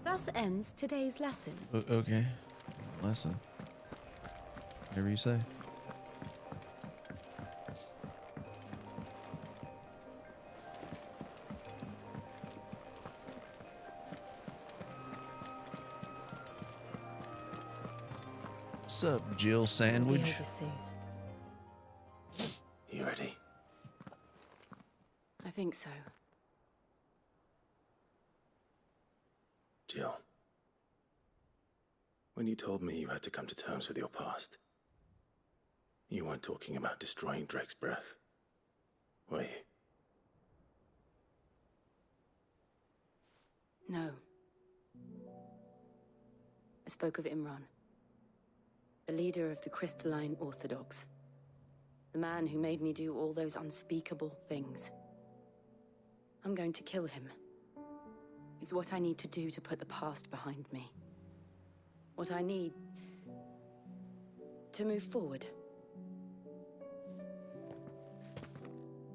Thus ends today's lesson. Okay. Lesson. Whatever you say. What's up, Jill Sandwich? Be over soon. You ready? I think so. Jill. When you told me you had to come to terms with your past, you weren't talking about destroying Drake's breath, were you? No. I spoke of Imran, the leader of the Crystalline Orthodox. The man who made me do all those unspeakable things. I'm going to kill him. It's what I need to do to put the past behind me. What I need to move forward.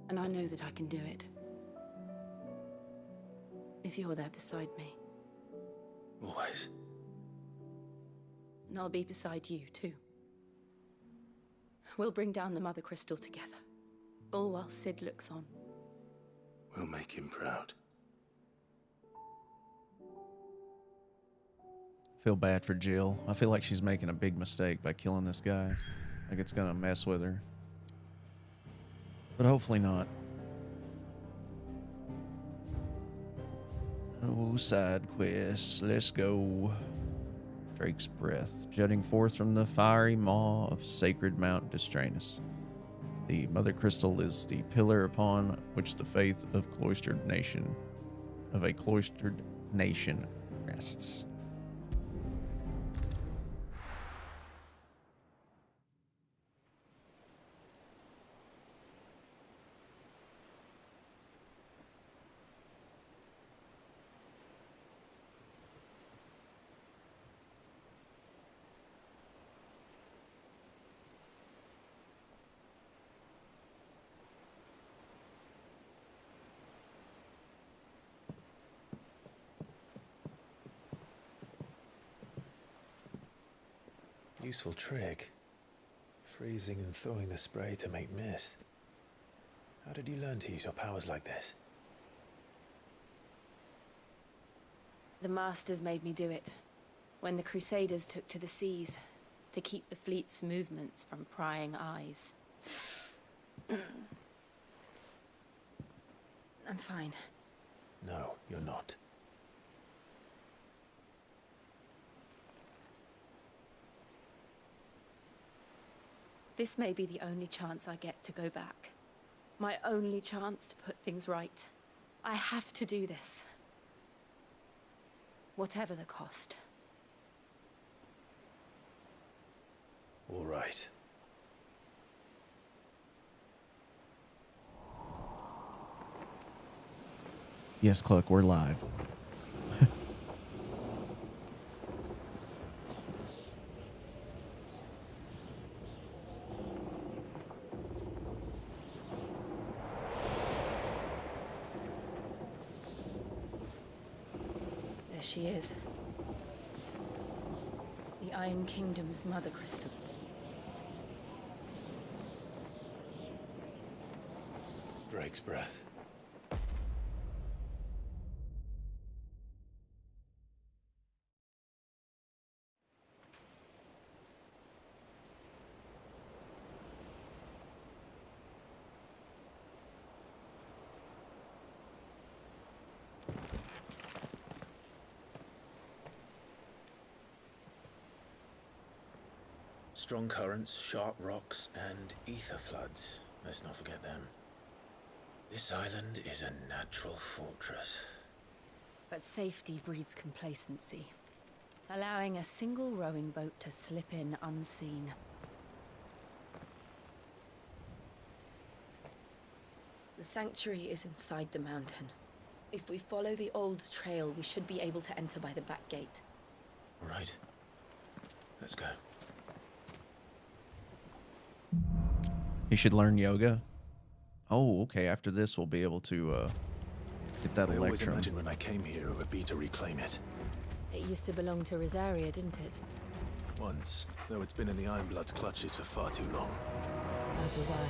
And I know that I can do it. If you're there beside me. Always. And I'll be beside you, too. We'll bring down the Mother Crystal together. All while Sid looks on. We'll make him proud. Feel bad for Jill. I feel like she's making a big mistake by killing this guy. Like it's gonna mess with her. But hopefully not. Oh, side quests. Let's go. Drake's breath, jutting forth from the fiery maw of sacred Mount Distranus. The Mother Crystal is the pillar upon which the faith of a cloistered nation rests. Useful trick. Freezing and throwing the spray to make mist. How did you learn to use your powers like this? The Masters made me do it. When the Crusaders took to the seas, to keep the fleet's movements from prying eyes. I'm fine. No, you're not. This may be the only chance I get to go back. My only chance to put things right. I have to do this. Whatever the cost. All right. Yes, Cluck, we're live. There she is. The Iron Kingdom's Mother Crystal. Drake. Drake's breath. Strong currents, sharp rocks, and ether floods. Let's not forget them. This island is a natural fortress. But safety breeds complacency, allowing a single rowing boat to slip in unseen. The sanctuary is inside the mountain. If we follow the old trail, we should be able to enter by the back gate. Right. Let's go. He should learn yoga. Oh, okay. After this, we'll be able to get that I always electrum. imagined when I came here it would be to reclaim it. It used to belong to Rosaria, didn't it? Once, though it's been in the Ironblood's clutches for far too long. As was I.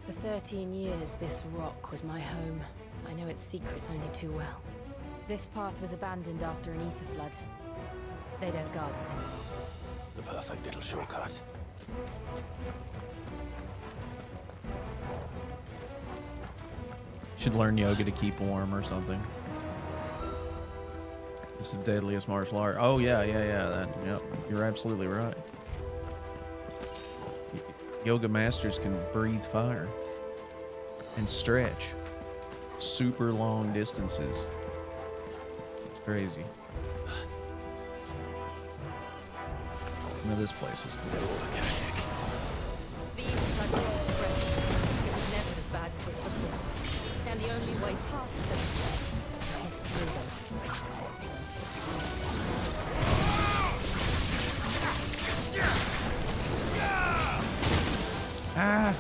For 13 years, this rock was my home. I know its secrets only too well. This path was abandoned after an ether flood. They don't guard it anymore. The perfect little shortcut. Should learn yoga to keep warm or something. It's the deadliest martial art. Oh yeah. Yep, you're absolutely right. Yoga masters can breathe fire and stretch super long distances. It's crazy. Now this place is cool. The ether flood was expressed. It was never as bad as this before. And the only way past them is through them. Ah!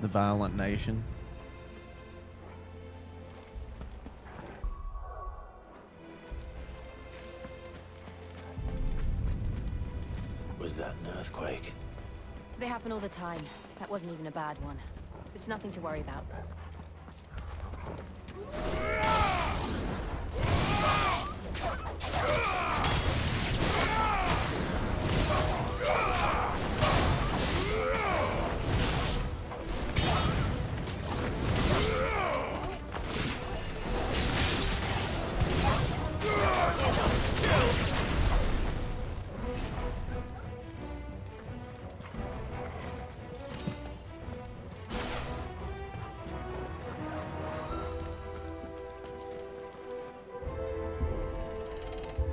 The Violent Nation. Was that an earthquake? They happen all the time. That wasn't even a bad one. It's nothing to worry about.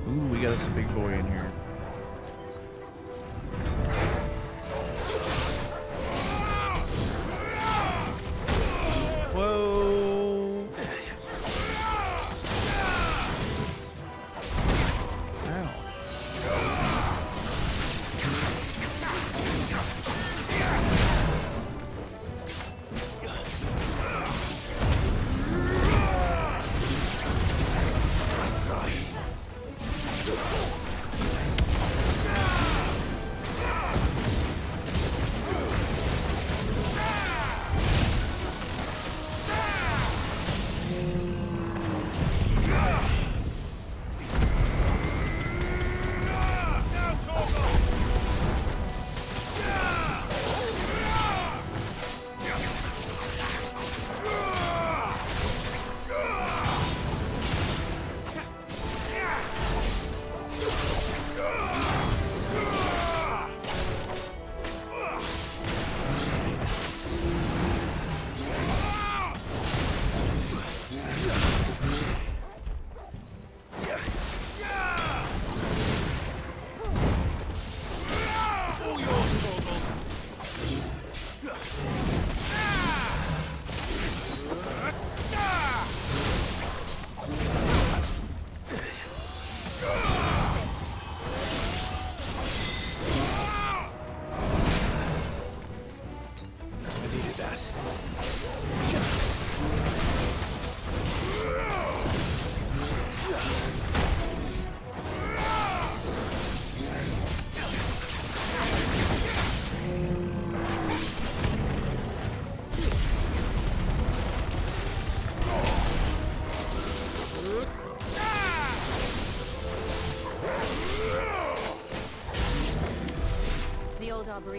Ooh, we got us a big boy in here. Whoa!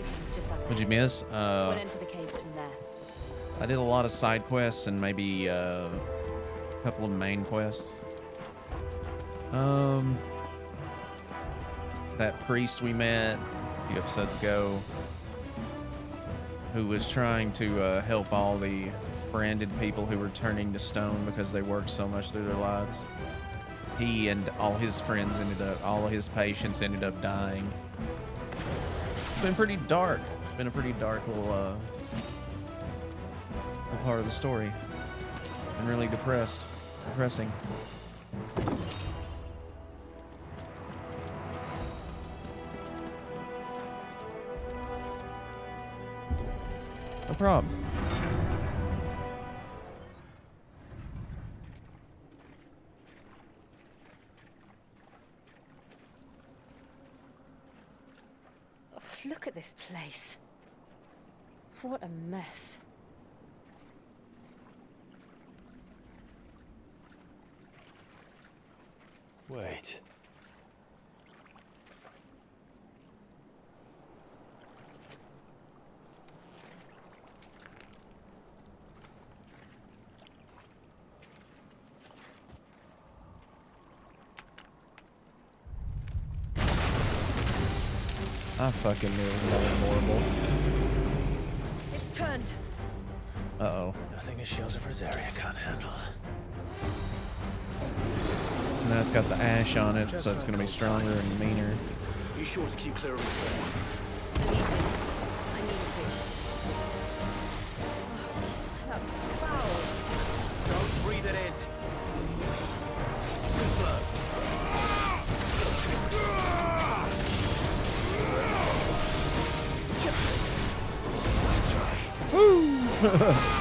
greetings just up What'd you ahead. miss? We'll enter the caves from there. I did a lot of side quests and maybe a couple of main quests. That priest we met a few episodes ago, who was trying to help all the branded people who were turning to stone because they worked so much through their lives. He and all his friends all of his patients ended up dying. It's been pretty dark. It's been a pretty dark little part of the story. I'm really depressing. No problem. Ugh, look at this place. What a mess. Wait. I fucking knew it was another Mortal. It's turned. Uh-oh. Nothing a shield of Rosaria can't handle. Now it's got the ash on it, so it's going to be stronger and meaner. Be sure to keep clear of his way. Believe me, I need to. That's foul. Don't breathe it in. Too slow. Nice try. Woo!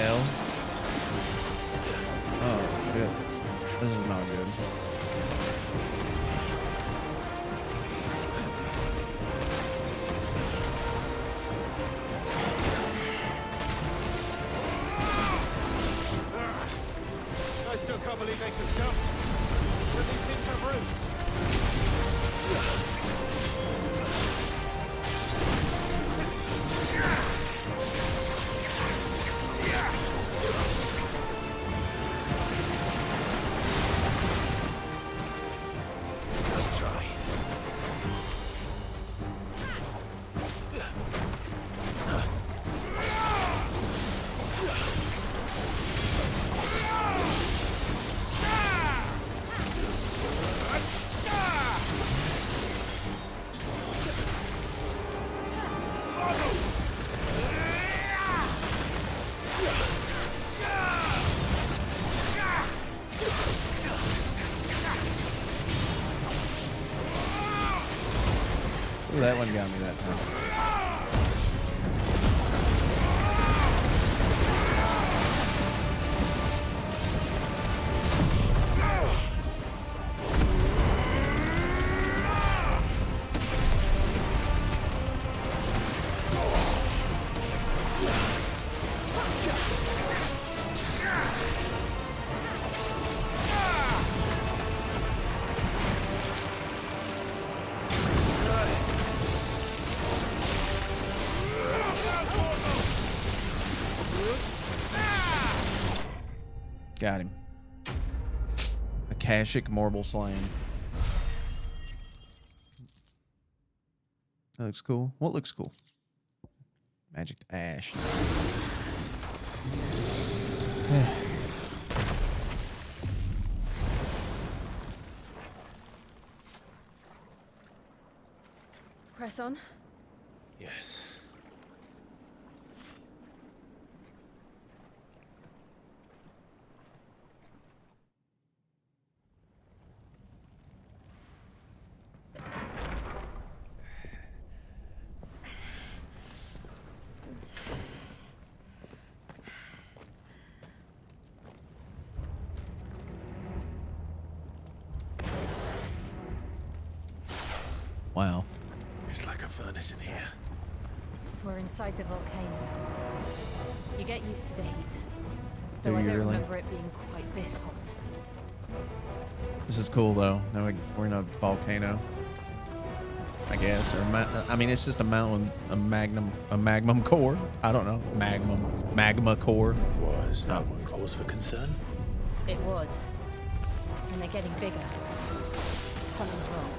hell? Oh, good. This is not good. I still can't believe they could come. But these things have roots. that one got me that time. Got him. Akashic Marble Slain. That looks cool. What looks cool? Magic Ash. Press on. Yes. Wow. It's like a furnace in here. We're inside the volcano. You get used to the heat. Do Though I you don't really? remember it being quite this hot. This is cool though. Now we're in a volcano, I guess, or I mean, it's just a mountain, a magma core. I don't know, magma core. Was that one cause for concern? It was. And they're getting bigger. Something's wrong.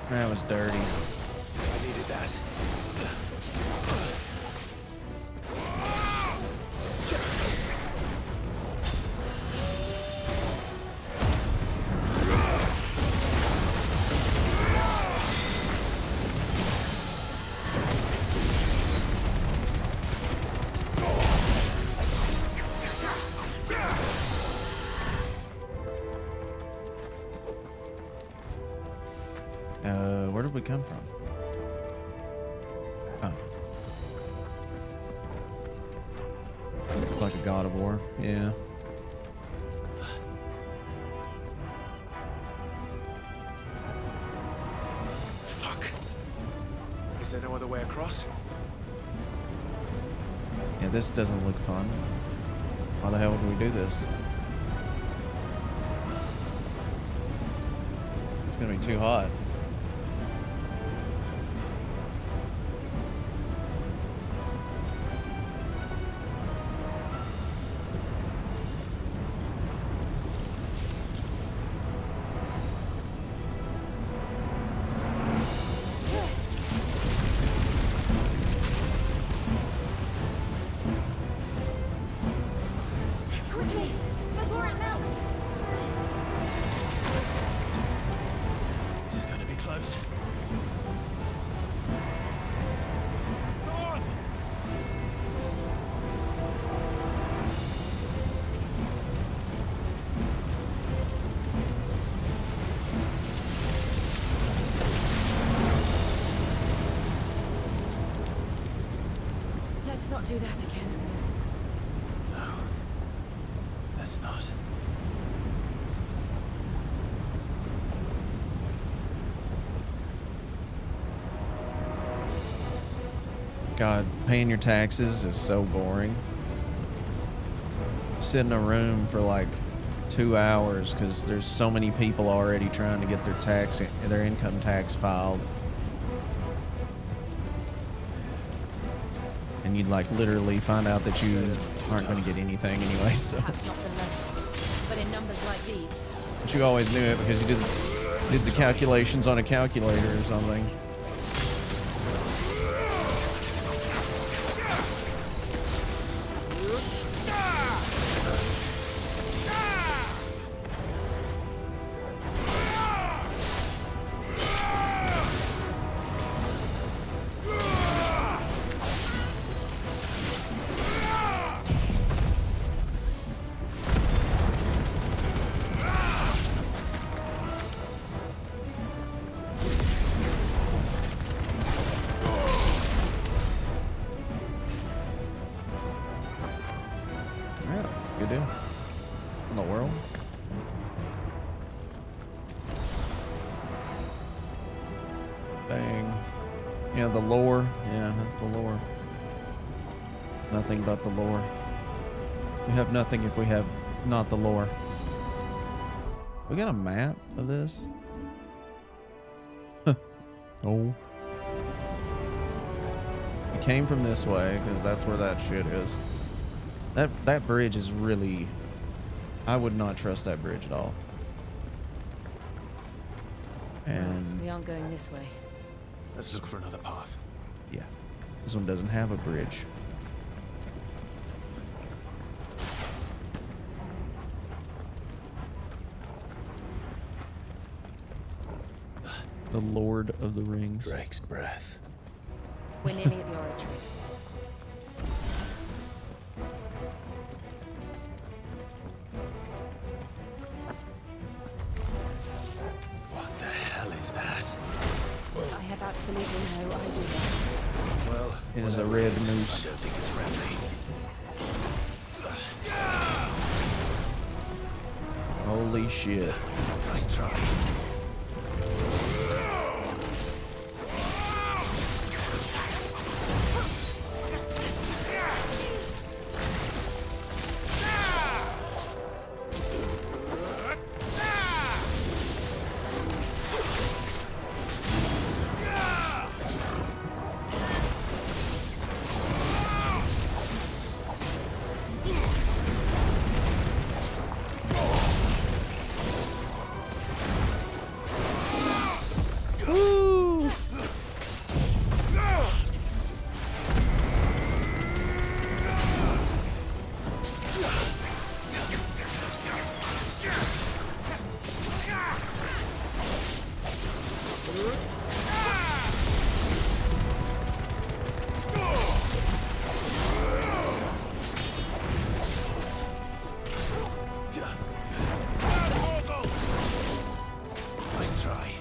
That was dirty. I needed that. Where did we come from? Oh. Looks like a God of War. Yeah. Fuck. Is there no other way across? Yeah, this doesn't look fun. Why the hell would we do this? It's gonna be too hot. Quickly, before it melts! This is going to be close. Let's not do that again. No. Let's not. God, paying your taxes is so boring. Sit in a room for like 2 hours because there's so many people already trying to get their income tax filed. And you'd like literally find out that you aren't going to get anything anyway, so. Perhaps not the most, but in numbers like these, But you always knew it because you did the calculations on a calculator or something. Yeah, good deal. In the world. Bang. Yeah, the lore. Yeah, that's the lore. It's nothing but the lore. We have nothing if we have not the lore. We got a map of this? Oh. It came from this way, because that's where that shit is. That bridge is really... I would not trust that bridge at all. And... we aren't going this way. Let's look for another path. yeah. This one doesn't have a bridge. The Lord of the Rings. Drake's breath. We're nearly at the oratory. What the hell is that? I have absolutely no idea. Well, It is a whatever red it is, moose. I don't think it's friendly. Holy shit. Nice try. Nice try.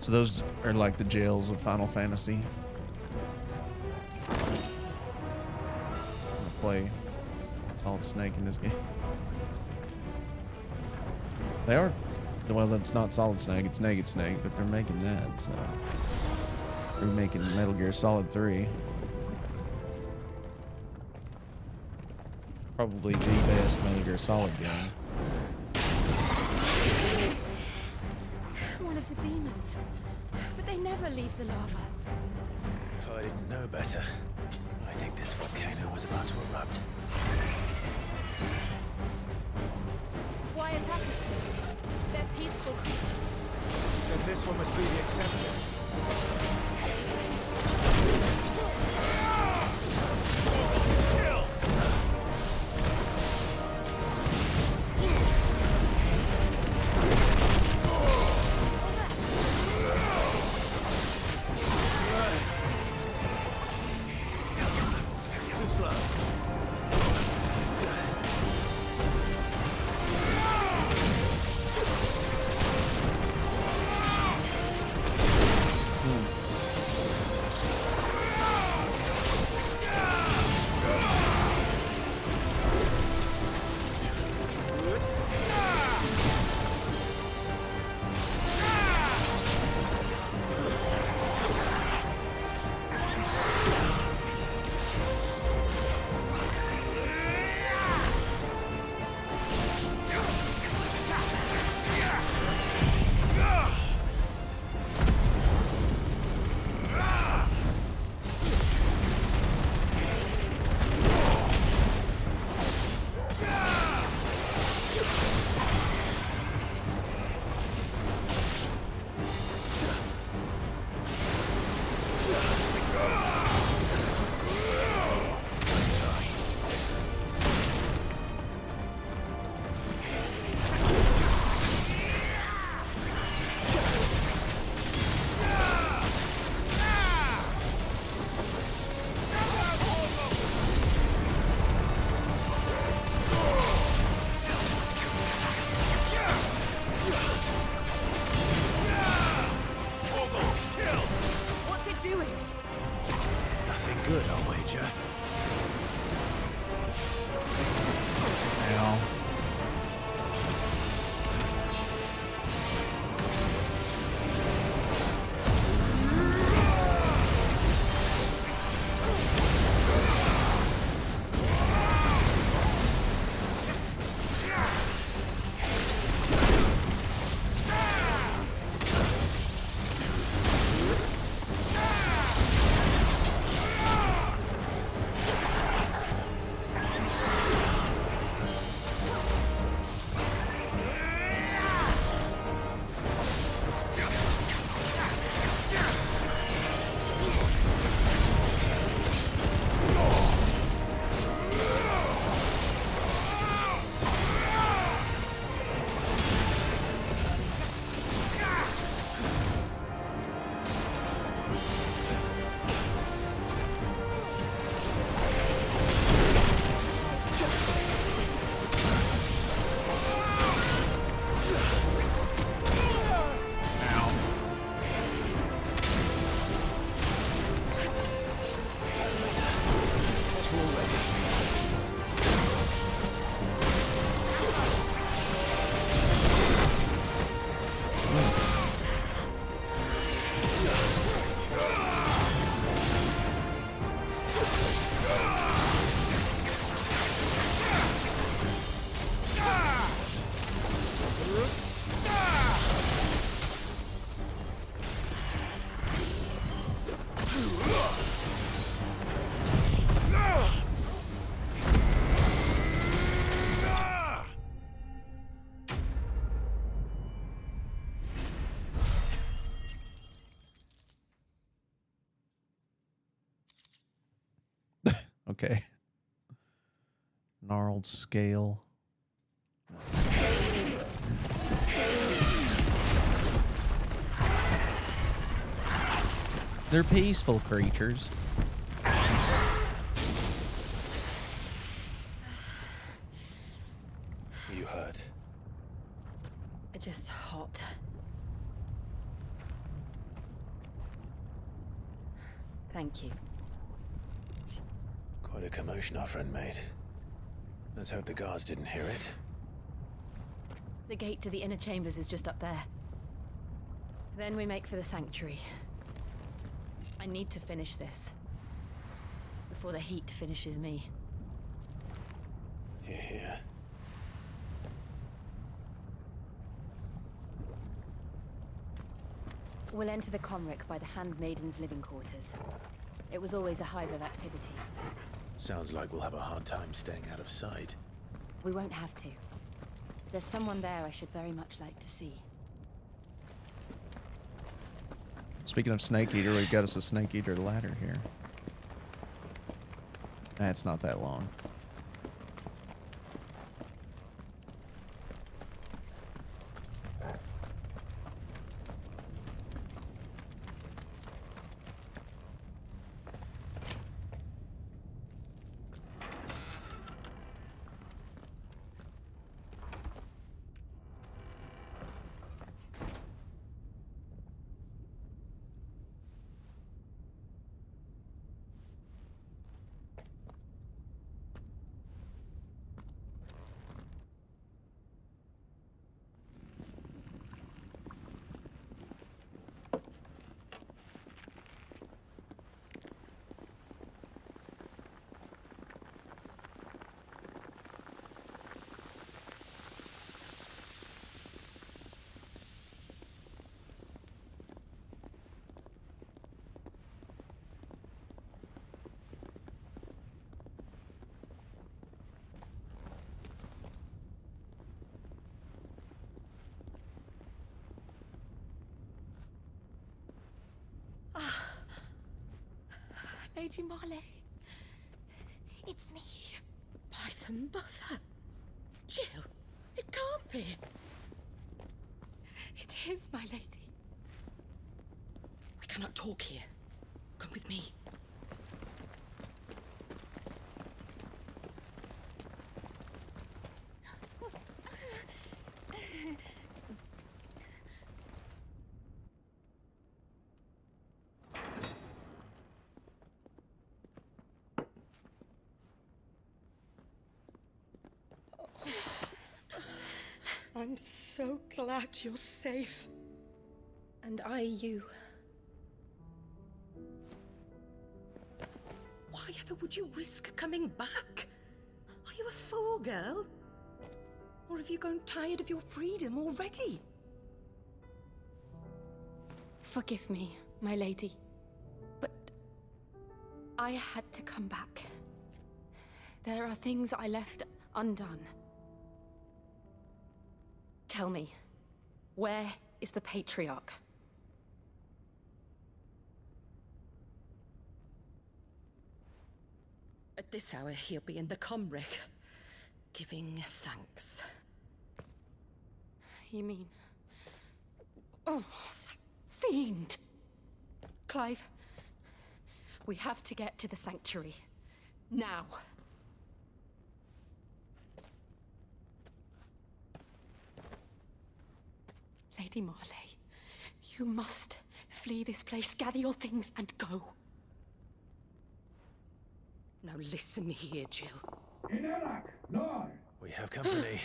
So those are like the jails of Final Fantasy. I'm gonna play Solid Snake in this game. They are, well, it's not Solid Snake, it's Naked Snake, but they're making that, so. They're making Metal Gear Solid 3. Probably the best Metal Gear Solid game. One of the demons. But they never leave the lava. If I didn't know better, I think this volcano was about to erupt. Why attack us then? They're peaceful creatures. Then this one must be the exception. Good, I'll wager. Ow. okay. Gnarled scale. They're peaceful creatures. You hurt? Just hot. Thank you. Quite a commotion our friend made. Let's hope the guards didn't hear it. The gate to the inner chambers is just up there. Then we make for the sanctuary. I need to finish this. Before the heat finishes me. Hear, hear. We'll enter the Comric by the Handmaiden's living quarters. It was always a hive of activity. Sounds like we'll have a hard time staying out of sight. We won't have to. There's someone there I should very much like to see. Speaking of Snake Eater, we've got us a Snake Eater ladder here. That's not that long. Lady Marley. It's me. By the mother. Jill, it can't be. It is, my lady. We cannot talk here. Come with me. I'm so glad you're safe. And I you. Why ever would you risk coming back? Are you a fool, girl? Or have you grown tired of your freedom already? Forgive me, my lady. But I had to come back. There are things I left undone. Tell me, where is the Patriarch? At this hour, he'll be in the Comric, giving thanks. You mean... Oh, fiend! Clive, we have to get to the sanctuary. Now. Lady Marley, you must flee this place, gather your things, and go. Now listen here, Jill. We have company.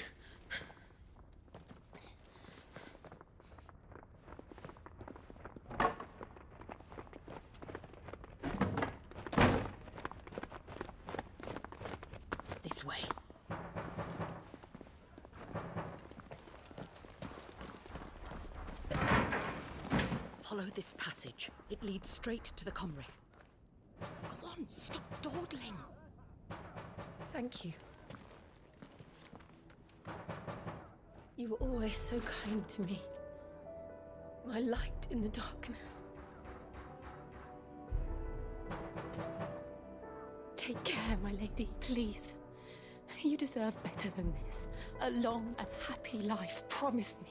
This way. Follow this passage. It leads straight to the Comric. Go on, stop dawdling. Thank you. You were always so kind to me. My light in the darkness. Take care, my lady, please. You deserve better than this. A long and happy life, promise me.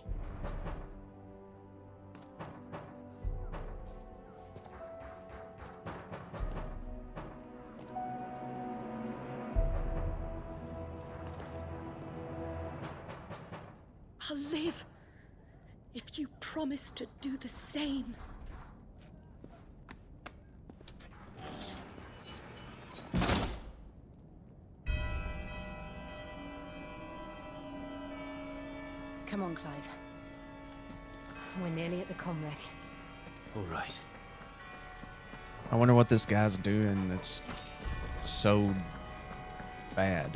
I'll live if you promise to do the same. Come on, Clive. We're nearly at the Comrec. All right. I wonder what this guy's doing that's so bad.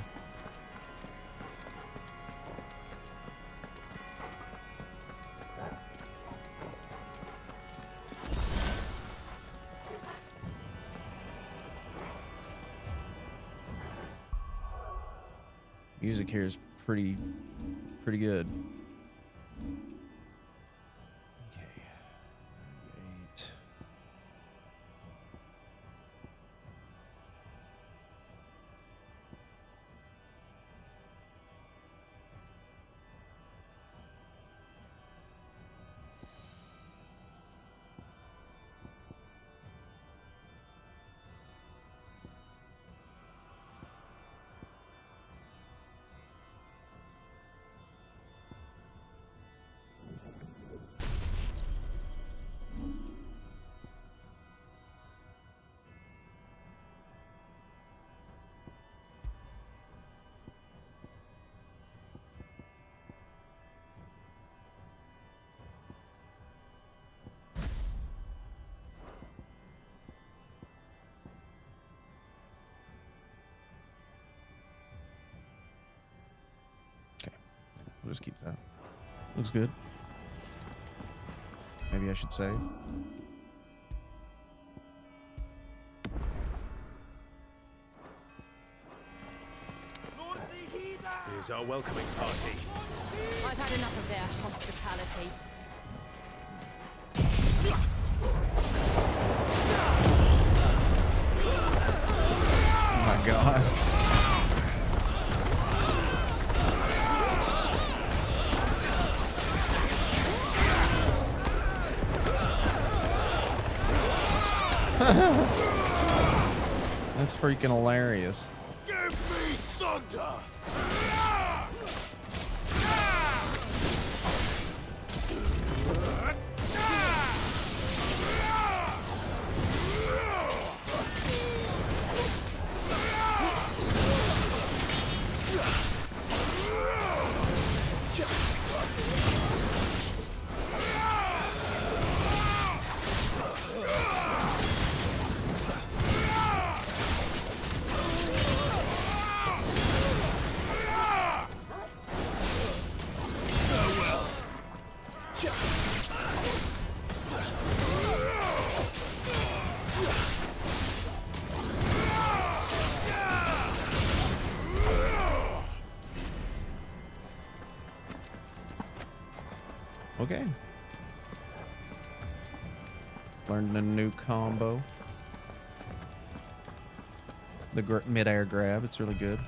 Music here is pretty good. Okay. 98. We'll just keep that. Looks good. Maybe I should save. Here's our welcoming party. I've had enough of their hospitality. Oh my god. That's freaking hilarious. Give me thunder! Okay. Learned a new combo. The mid-air grab, it's really good.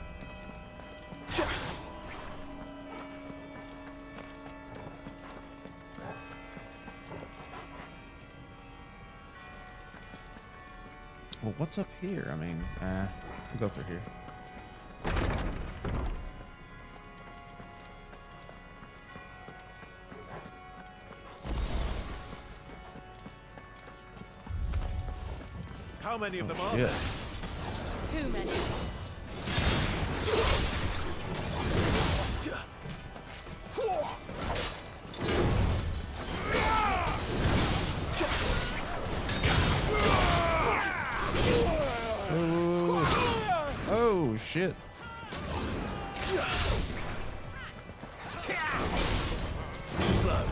Well, what's up here? I mean, we'll go through here. How many of them are Yeah. there? Too many. Oh shit. Slow.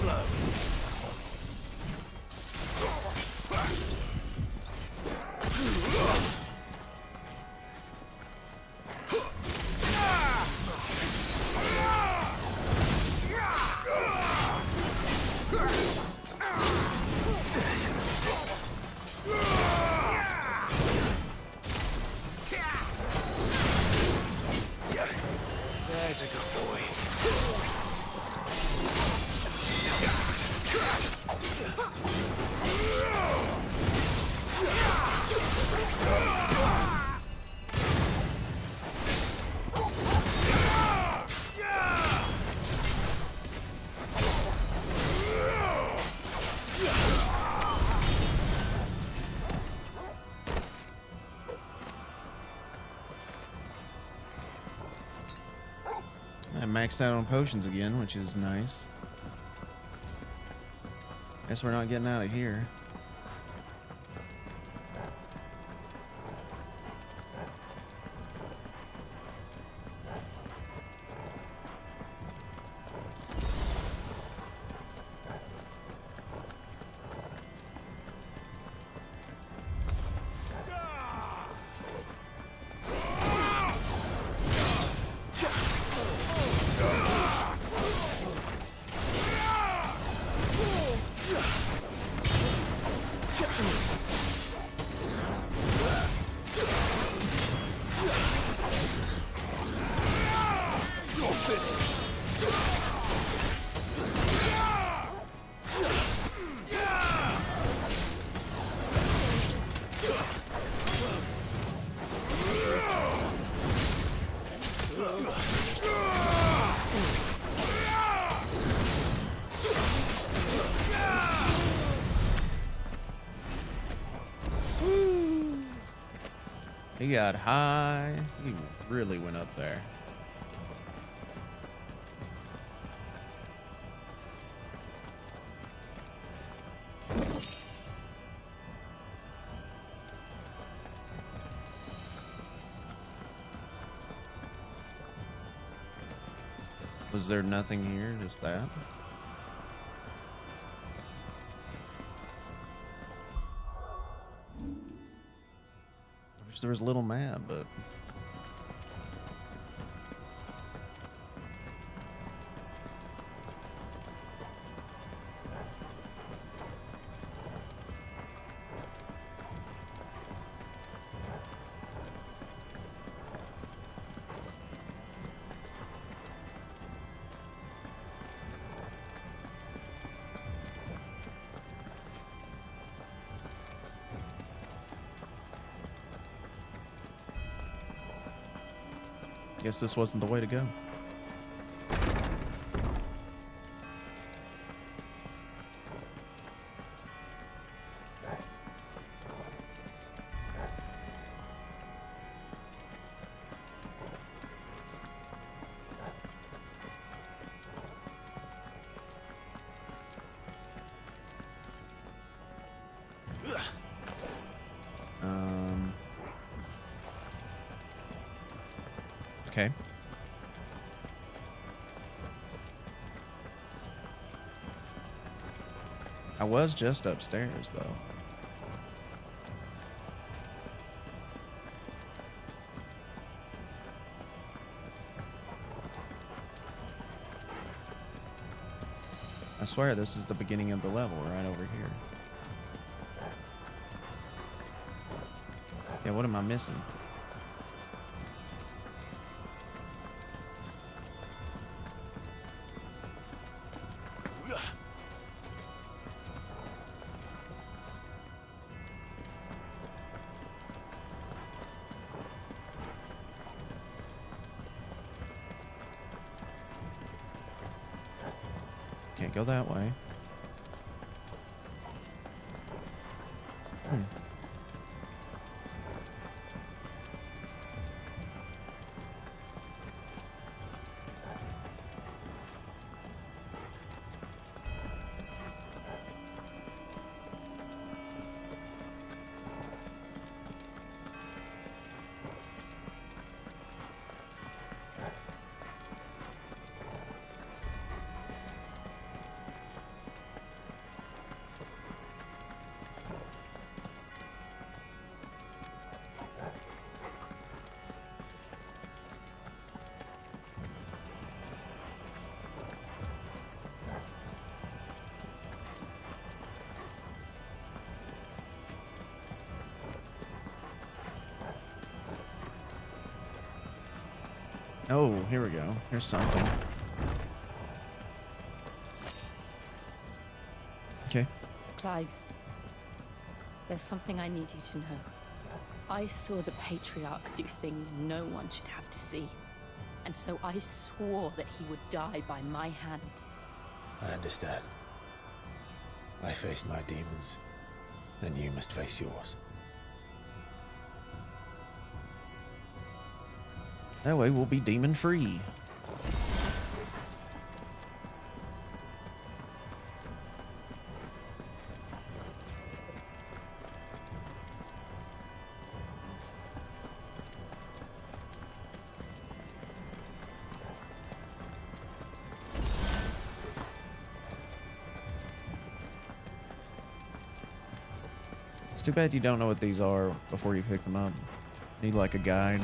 slow. There's a good boy. I maxed out on potions again, which is nice. Guess we're not getting out of here. He got high. He really went up there. Was there nothing here? Just that? I wish there was a little map, but... Guess this wasn't the way to go. Okay. I was just upstairs, though. I swear this is the beginning of the level, right over here. Yeah, what am I missing? Can't go that way. Oh, here we go. Here's something. Okay. Clive, there's something I need you to know. I saw the Patriarch do things no one should have to see. And so I swore that he would die by my hand. I understand. I faced my demons. Then you must face yours. That way we'll be demon free. It's too bad you don't know what these are before you pick them up. Need like a guide.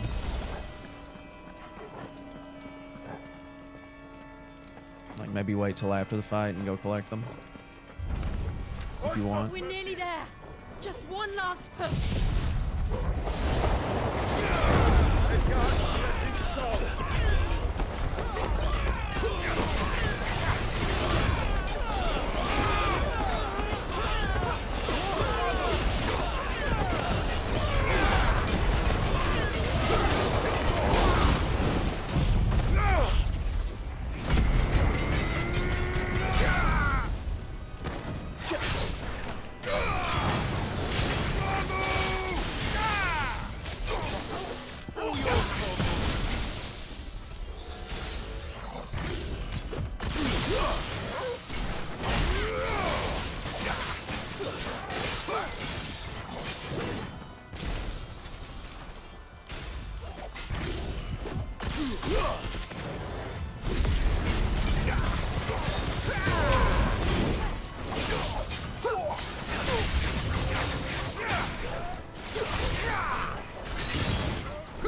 Like maybe wait till after the fight and go collect them. If you want. We're nearly there. Just one last push.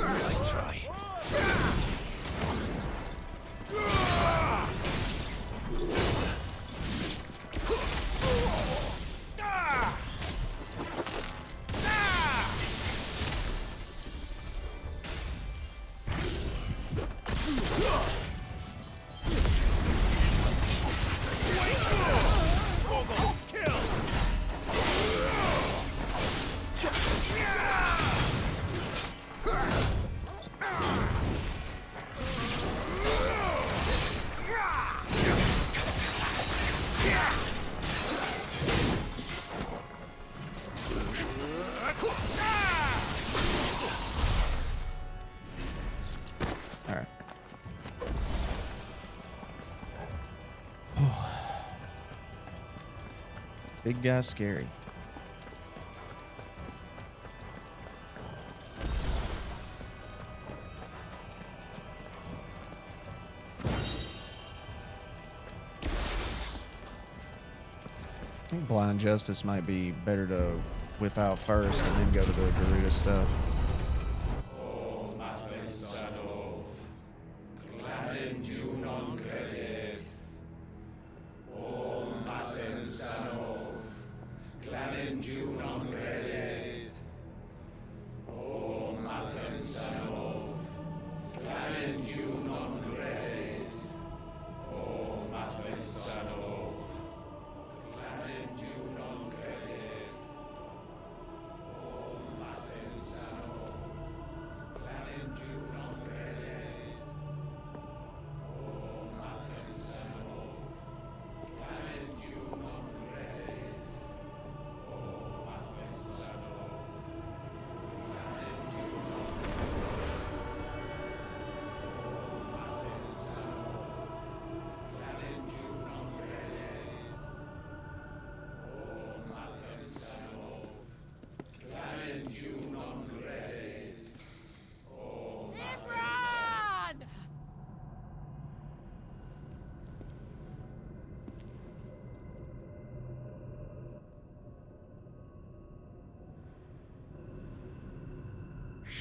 Nice try. Alright. Big guy scary. I think Blind Justice might be better to whip out first and then go to the Garuda stuff.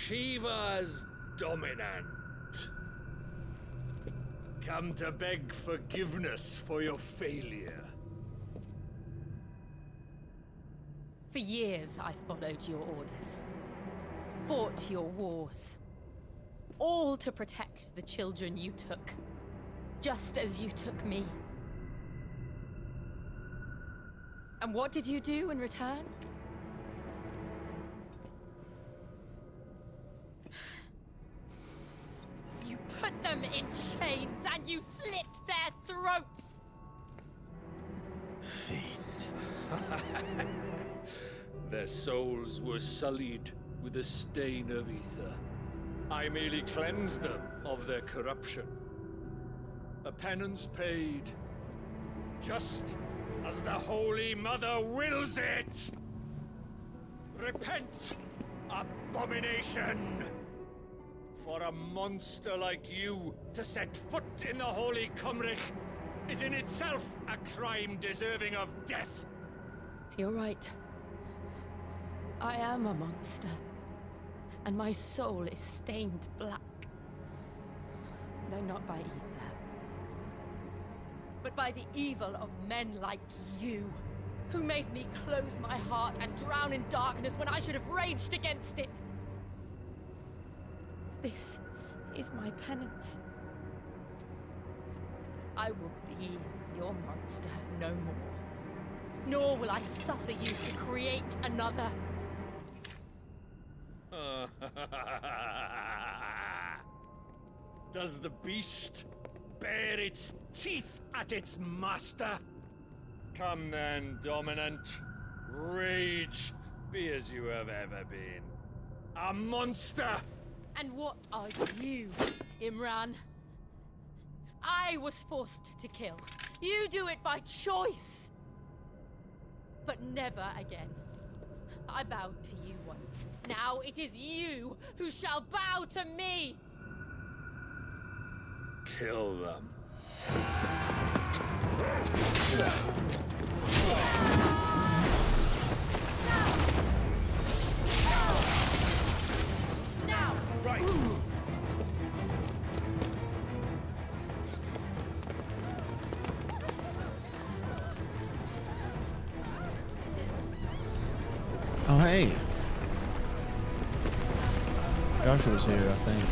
Shiva's dominant. Come to beg forgiveness for your failure. For years, I followed your orders, fought your wars. all to protect the children you took. Just as you took me. And what did you do in return? You put them in chains and you slit their throats! Their souls were sullied with the stain of ether. I merely cleansed them of their corruption. A penance paid, just as the Holy Mother wills it! Repent, abomination! For a monster like you to set foot in the Holy Cymric is in itself a crime deserving of death. You're right. I am a monster. And my soul is stained black. Though not by ether. But by the evil of men like you, who made me close my heart and drown in darkness when I should have raged against it. This is my penance. I will be your monster no more. Nor will I suffer you to create another. Does the beast bare its teeth at its master? Come then, Dominant. Rage, be as you have ever been. A monster! And what are you, Imran? I was forced to kill. You do it by choice. But never again. I bowed to you once. Now it is you who shall bow to me! Kill them. Now! Right! Oh, hey. Joshua was here, I think.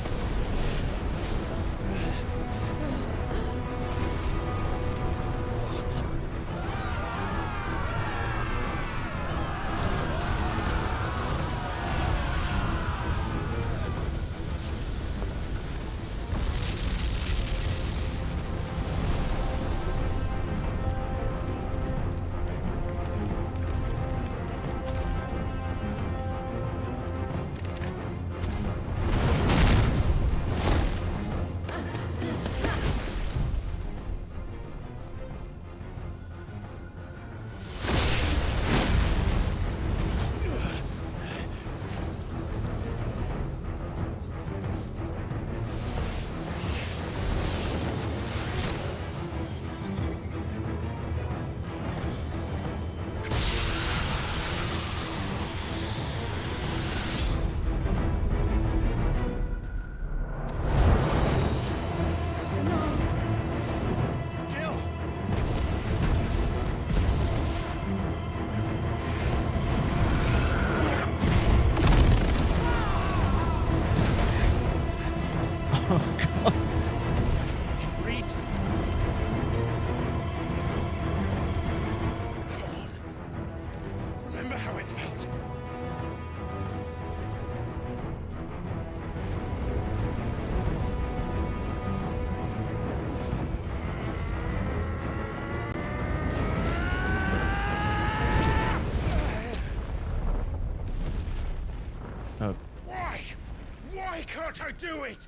Why can't I do it?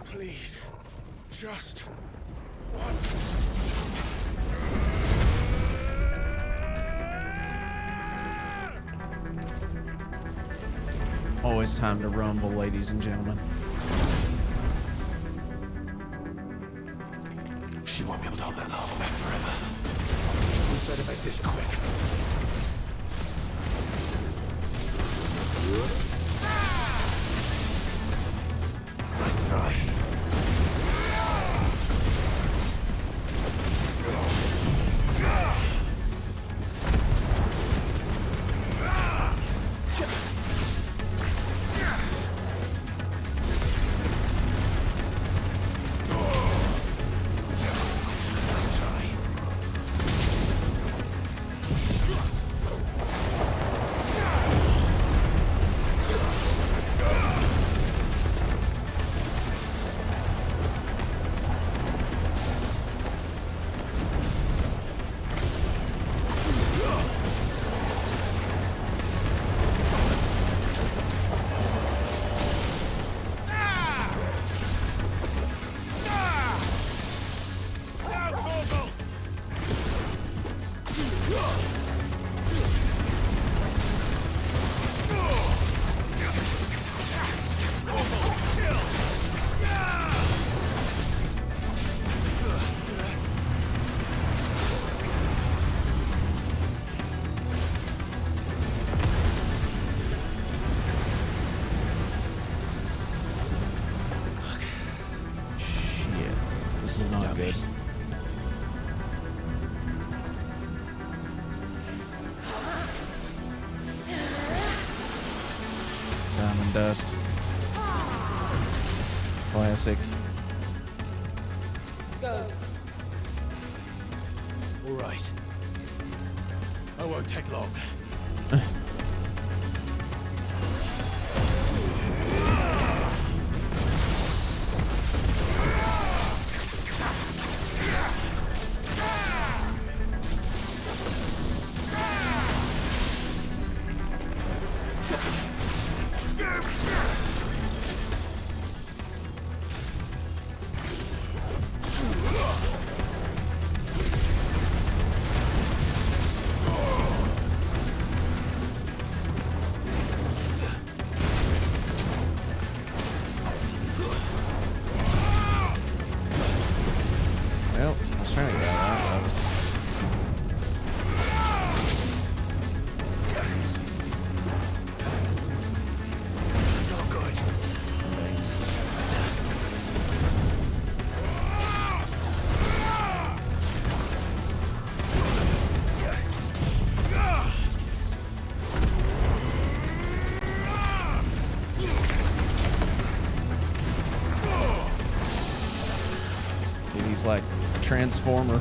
Please, just once. Always time to rumble, ladies and gentlemen. She won't be able to hold that lava back forever. We better make this bit. Diamond Dust. Classic. Go. All right. I won't take long. Well, I was trying to get out of that. Not good. Dude, he's like a transformer.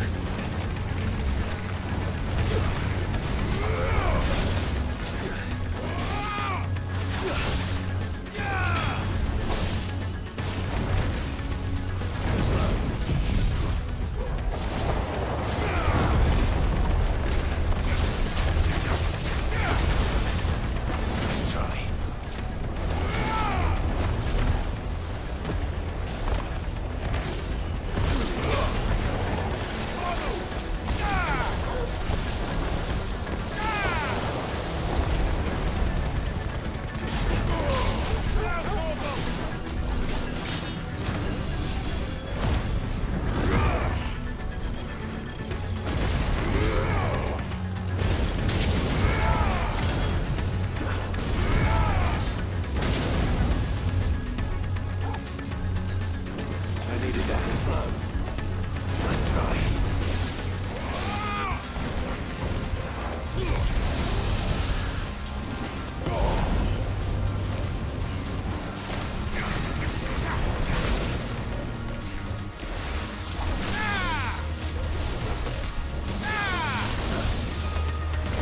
I needed that flow. Let's try.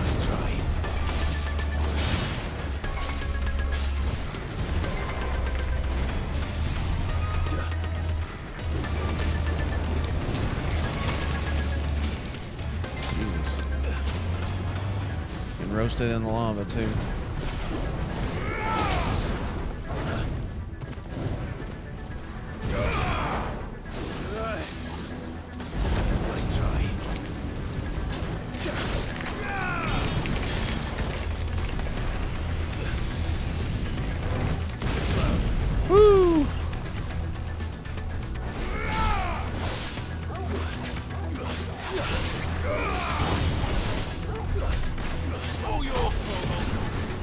Let's try. Jesus. Getting roasted in the lava too. Let's try. Woo! Oh, your fault.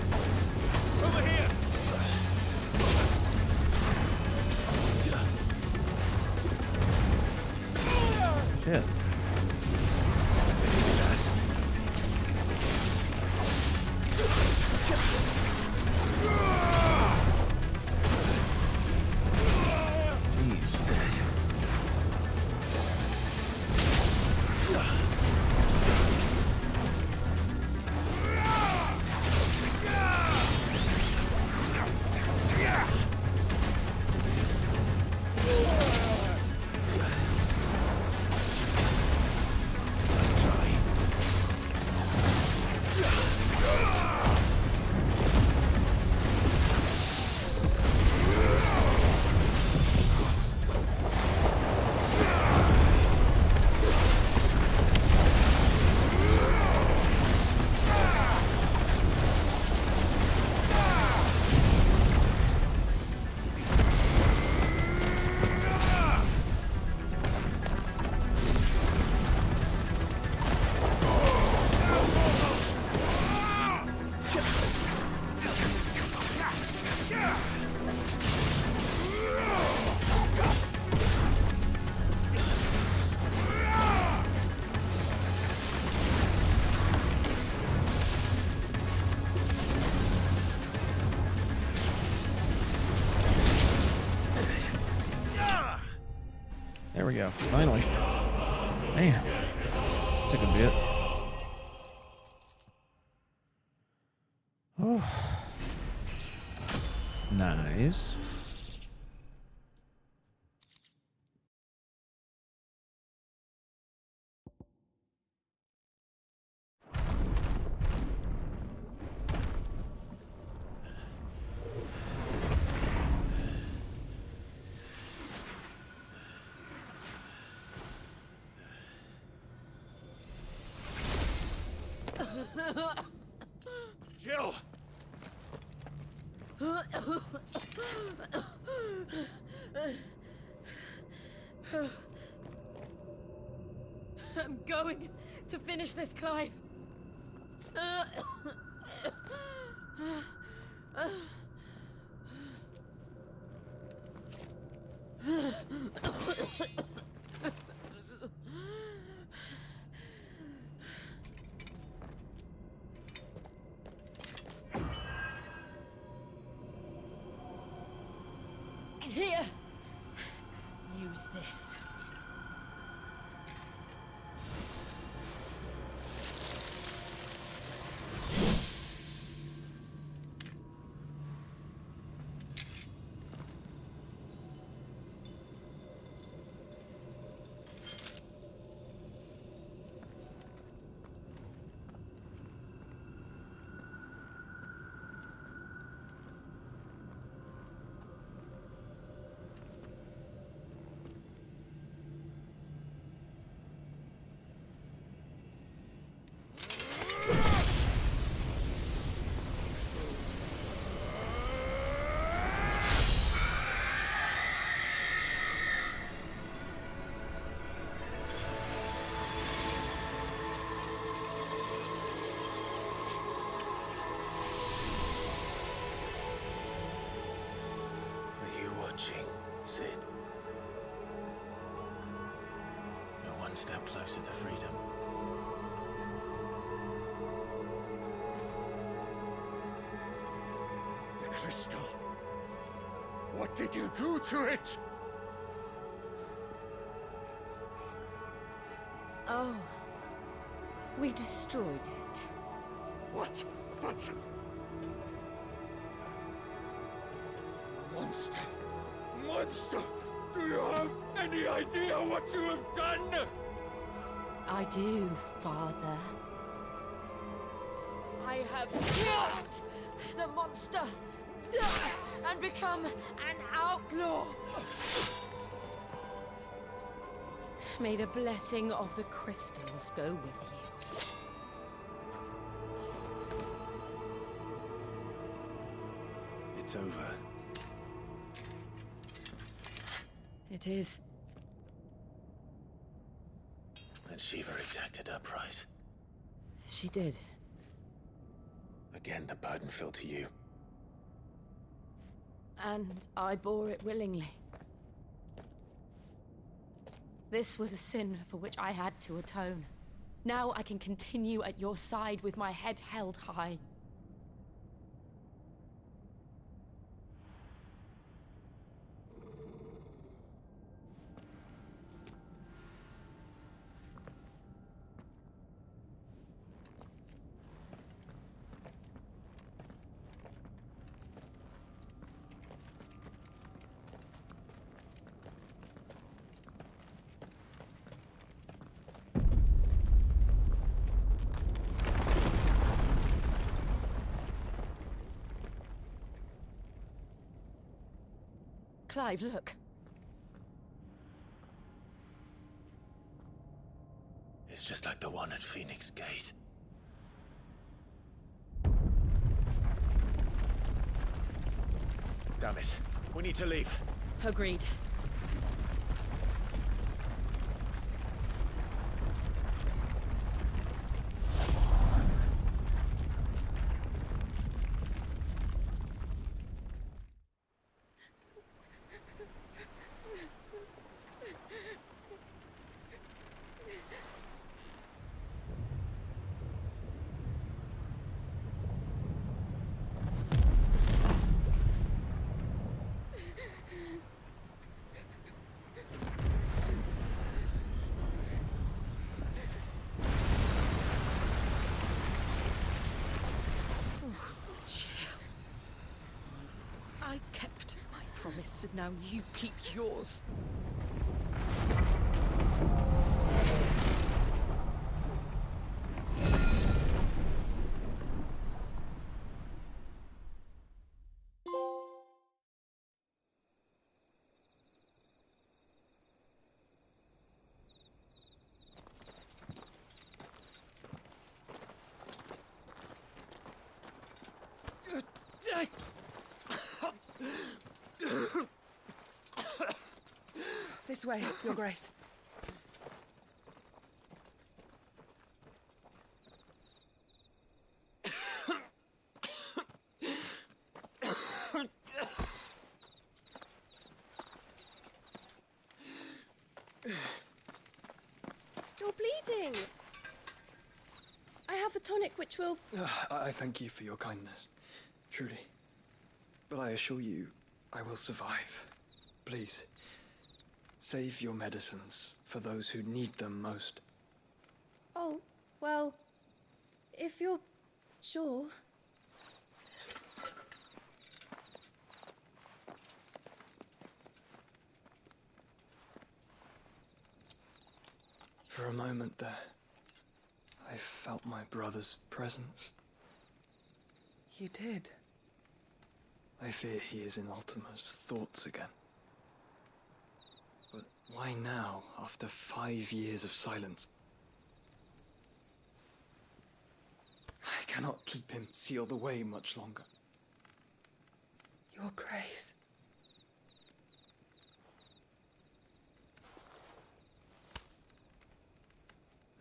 There we go. Finally. Man. Took a bit. Oh. Nice. Jill! I'm going to finish this, Clive. Here. Use this. Sid. You're one step closer to freedom. The crystal. What did you do to it? Oh. We destroyed it. What? But... Monster! Monster! Do you have any idea what you have done? I do, Father. I have killed the monster and become an outlaw. May the blessing of the crystals go with you. It's over. It is. And Shiva exacted her price. She did. Again, the burden fell to you. And I bore it willingly. This was a sin for which I had to atone. Now I can continue at your side with my head held high. Clive, look. It's just like the one at Phoenix Gate. Damn it. We need to leave. Agreed. I kept my promise, and now you keep yours. This way, Your Grace. You're bleeding. I have a tonic which will... I thank you for your kindness, truly. But I assure you, I will survive. Please, save your medicines for those who need them most. Oh, well, if you're sure. For a moment there, I felt my brother's presence. You did? I fear he is in Ultima's thoughts again. But why now, after 5 years of silence? I cannot keep him sealed away much longer. Your Grace.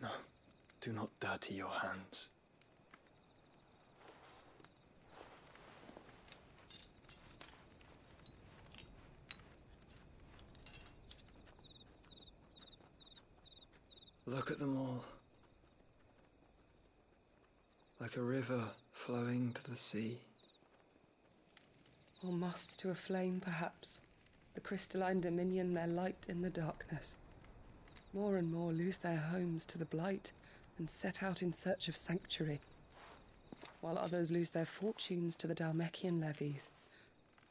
No, do not dirty your hands. Look at them all. Like a river flowing to the sea. Or moths to a flame, perhaps. The crystalline dominion, their light in the darkness. More and more lose their homes to the blight and set out in search of sanctuary, while others lose their fortunes to the Dhalmekian levies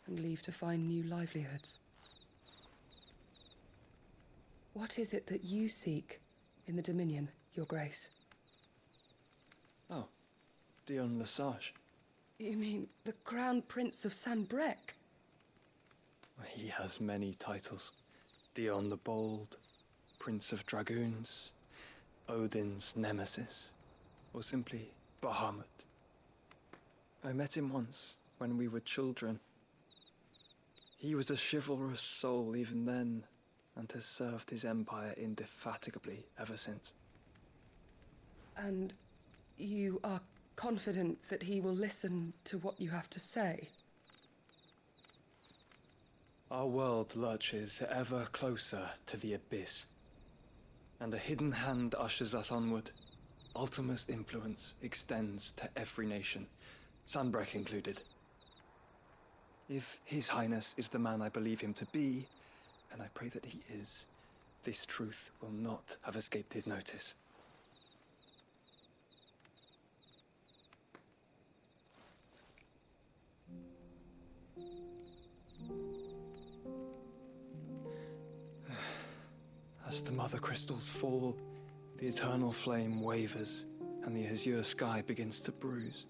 and leave to find new livelihoods. What is it that you seek in the Dominion, Your Grace? Oh, Dion Lesage. You mean the Crown Prince of Sanbreque? He has many titles. Dion the Bold, Prince of Dragoons, Odin's Nemesis, or simply Bahamut. I met him once, when we were children. He was a chivalrous soul even then, and has served his empire indefatigably ever since. And you are confident that he will listen to what you have to say? Our world lurches ever closer to the abyss, and a hidden hand ushers us onward. Ultima's influence extends to every nation, Sanbreque included. If His Highness is the man I believe him to be, and I pray that he is, this truth will not have escaped his notice. As the mother crystals fall, the eternal flame wavers, and the azure sky begins to bruise.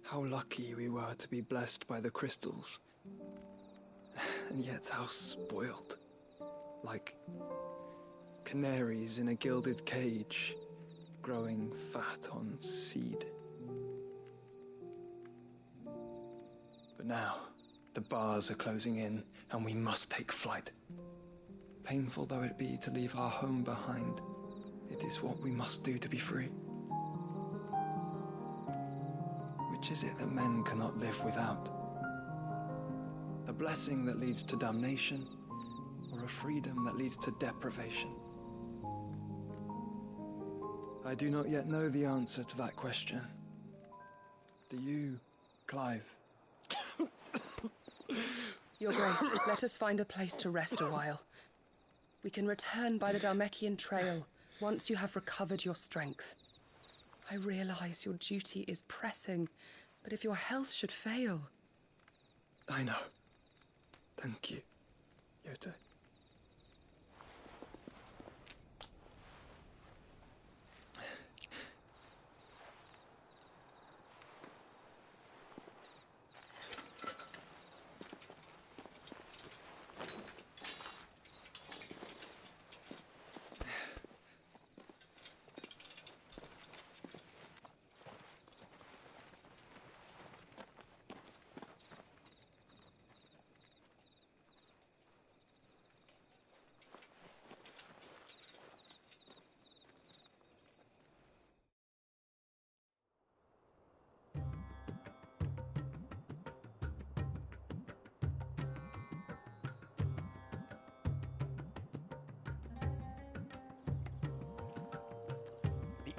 How lucky we were to be blessed by the crystals, and yet how spoiled. Like canaries in a gilded cage, growing fat on seed. But now, the bars are closing in, and we must take flight. Painful though it be to leave our home behind, it is what we must do to be free. Which is it that men cannot live without? A blessing that leads to damnation, or a freedom that leads to deprivation? I do not yet know the answer to that question. Do you, Clive? Your Grace, let us find a place to rest a while. We can return by the Dhalmekian trail once you have recovered your strength. I realize your duty is pressing, but if your health should fail... I know. Thank you, Yote.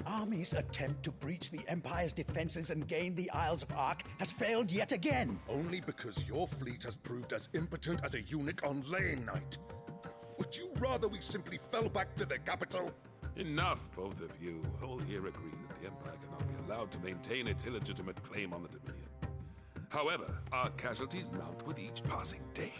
Army's attempt to breach the Empire's defenses and gain the Isles of Ark has failed yet again. Only because your fleet has proved as impotent as a eunuch on Lane Night. Would you rather we simply fell back to the capital? Enough, both of you. All here agree that the Empire cannot be allowed to maintain its illegitimate claim on the Dominion. However, our casualties mount with each passing day.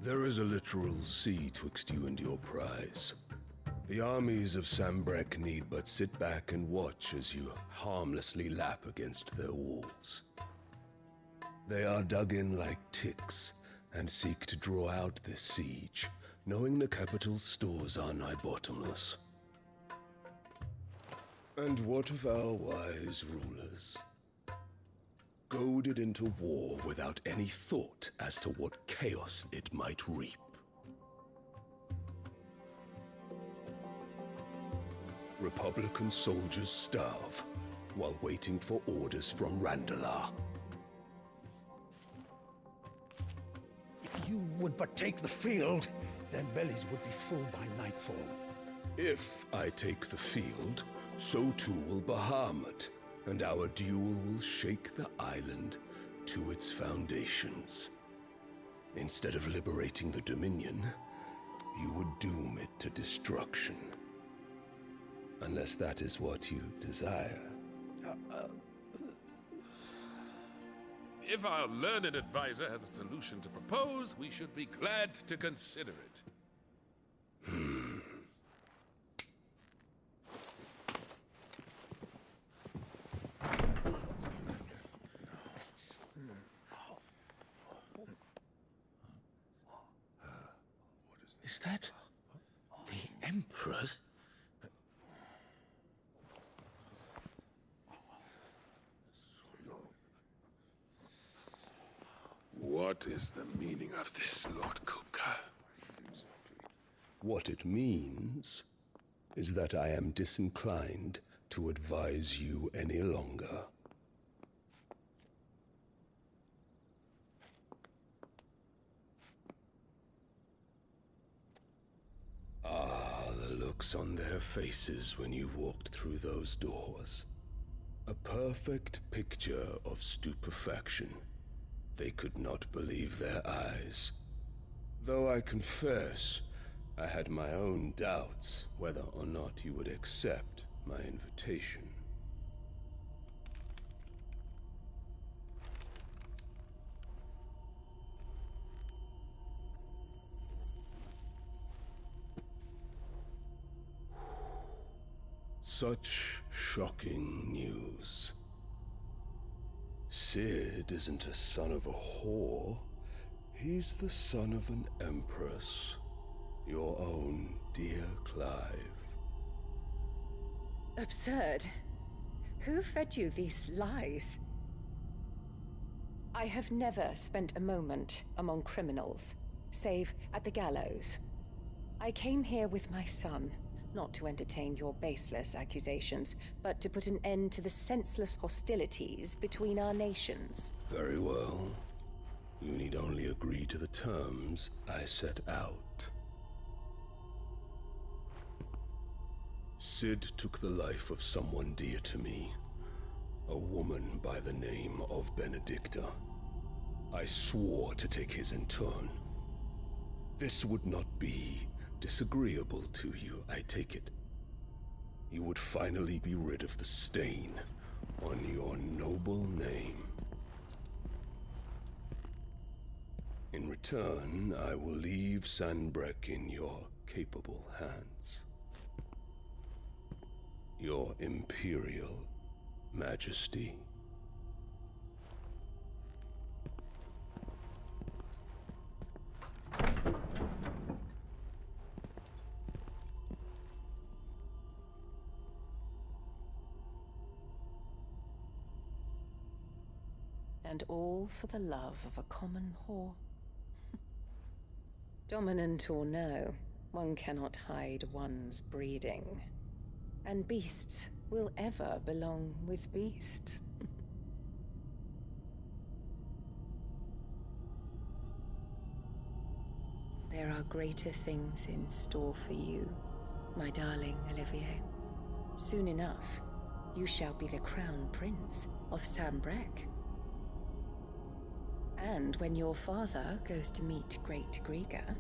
There is a literal sea twixt you and your prize. The armies of Sambrek need but sit back and watch as you harmlessly lap against their walls. They are dug in like ticks and seek to draw out this siege, knowing the capital's stores are nigh bottomless. And what of our wise rulers? Goaded into war without any thought as to what chaos it might reap. Republican soldiers starve while waiting for orders from Randalar. If you would but take the field, their bellies would be full by nightfall. If I take the field, so too will Bahamut, and our duel will shake the island to its foundations. Instead of liberating the Dominion, you would doom it to destruction. Unless that is what you desire. If our learned advisor has a solution to propose, we should be glad to consider it. Is that the Emperor's? What is the meaning of this, Lord Kupka? What it means is that I am disinclined to advise you any longer. Ah, the looks on their faces when you walked through those doors. A perfect picture of stupefaction. They could not believe their eyes. Though I confess, I had my own doubts whether or not you would accept my invitation. Such shocking news. Cid isn't a son of a whore. He's the son of an empress. Your own dear Clive. Absurd. Who fed you these lies? I have never spent a moment among criminals, save at the gallows. I came here with my son, not to entertain your baseless accusations, but to put an end to the senseless hostilities between our nations. Very well. You need only agree to the terms I set out. Cid took the life of someone dear to me, a woman by the name of Benedicta. I swore to take his in turn. This would not be disagreeable to you, I take it. You would finally be rid of the stain on your noble name. In return, I will leave Sanbreque in your capable hands. Your Imperial Majesty. And all for the love of a common whore. Dominant or no, one cannot hide one's breeding. And beasts will ever belong with beasts. There are greater things in store for you, my darling Olivier. Soon enough, you shall be the crown prince of Sanbreque. And when your father goes to meet Great Griga,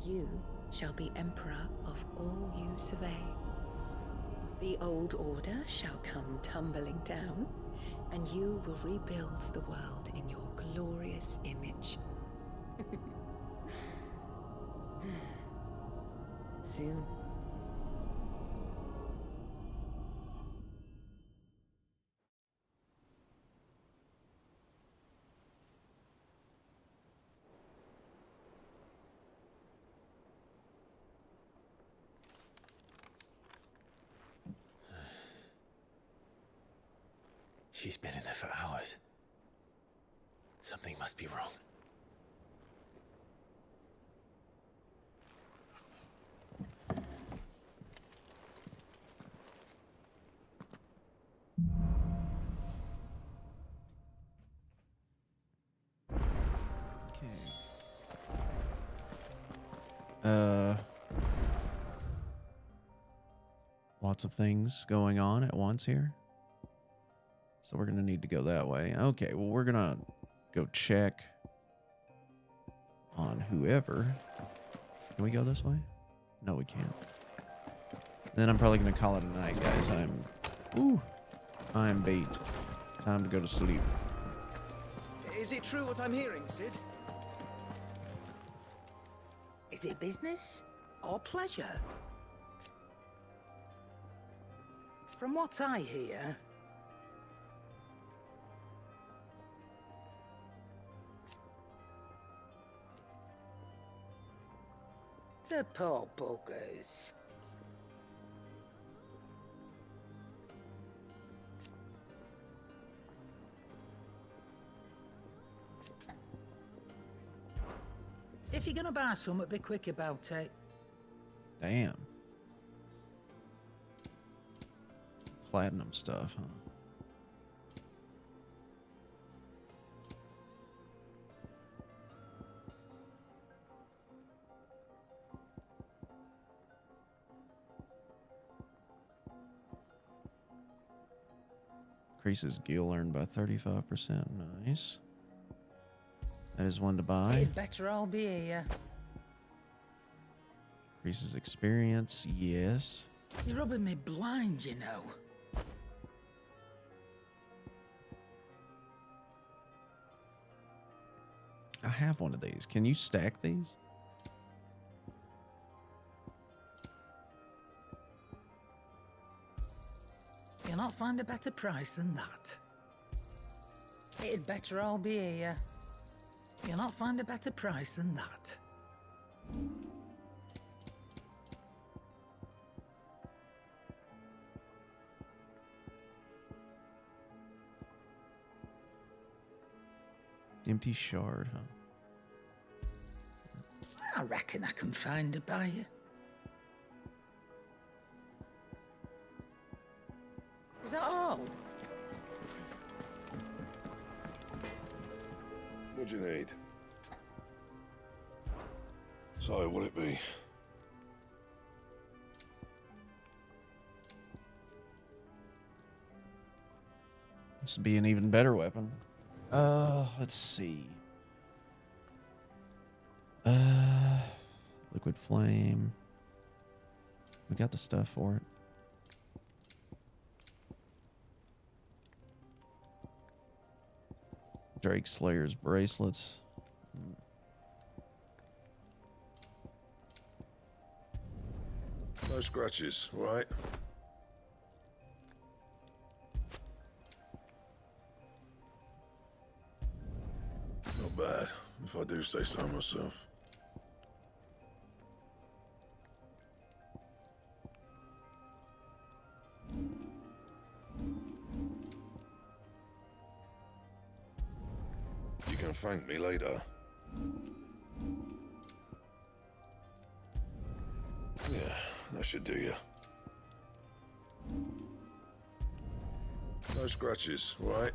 you shall be emperor of all you survey. The old order shall come tumbling down, and you will rebuild the world in your glorious image. Soon. She's been in there for hours. Something must be wrong. Lots of things going on at once here. So we're going to need to go that way. Okay, well, we're going to go check on whoever. Can we go this way? No, we can't. Then I'm probably going to call it a night, guys. I'm beat. It's time to go to sleep. Is it true what I'm hearing, Cid? Is it business or pleasure? From what I hear, the poor buggers. If you're gonna buy something, be quick about it. Damn. Platinum stuff, huh? Increases gil earned by 35%. Nice. That is one to buy. It'd better all be here. Increases experience. Yes. You're rubbing me blind, you know. I have one of these. Can you stack these? You'll not find a better price than that. It'd better all be here. You'll not find a better price than that. Empty shard, huh? I reckon I can find a buyer. Is that all? What do you need? So, what'll it be? This would be an even better weapon. Let's see. Liquid flame. We got the stuff for it. Drake Slayer's bracelets. No scratches, right? Not bad, if I do say so myself. You can thank me later. Yeah, that should do you. No scratches, right?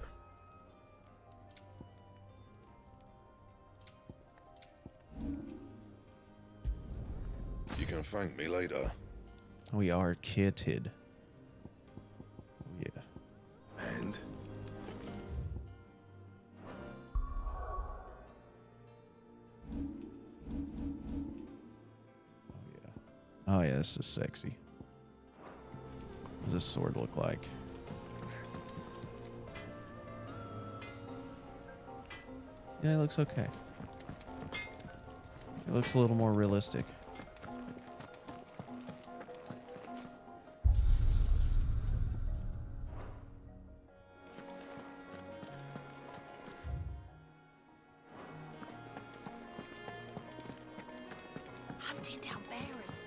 You can thank me later. We are kitted. Yeah. And? Oh yeah, this is sexy. What does this sword look like? Yeah, it looks okay. It looks a little more realistic. Hunting down bears.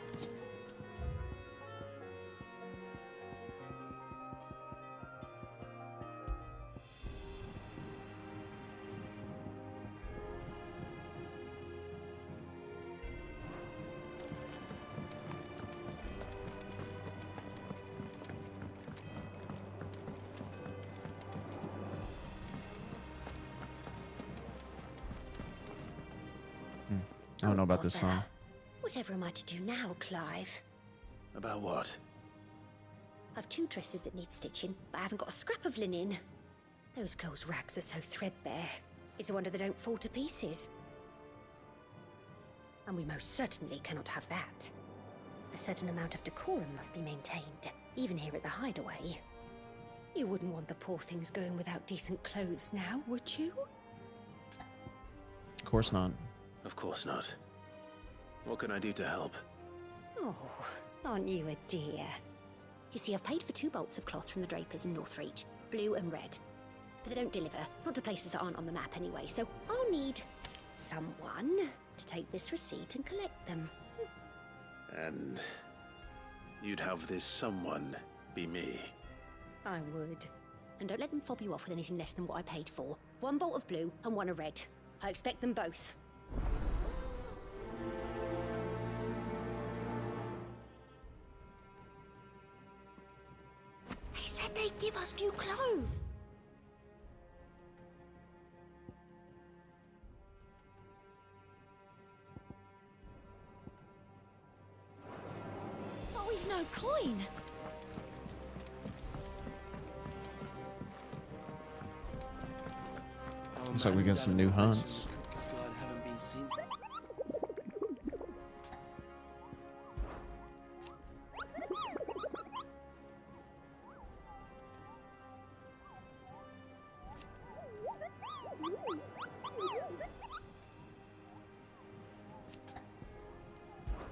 I don't know about this song. Whatever am I to do now, Clive? About what? I've 2 dresses that need stitching, but I haven't got a scrap of linen. Those girls' rags are so threadbare. It's a wonder they don't fall to pieces. And we most certainly cannot have that. A certain amount of decorum must be maintained, even here at the Hideaway. You wouldn't want the poor things going without decent clothes now, would you? Of course not. Of course not. What can I do to help? Oh, aren't you a dear? You see, I've paid for 2 bolts of cloth from the drapers in Northreach, blue and red. But they don't deliver, not to places that aren't on the map anyway, so I'll need someone to take this receipt and collect them. And you'd have this someone be me. I would. And don't let them fob you off with anything less than what I paid for. 1 bolt of blue and 1 of red. I expect them both. They said they'd give us new clothes. But we've no coin. Looks like we got some new hunts.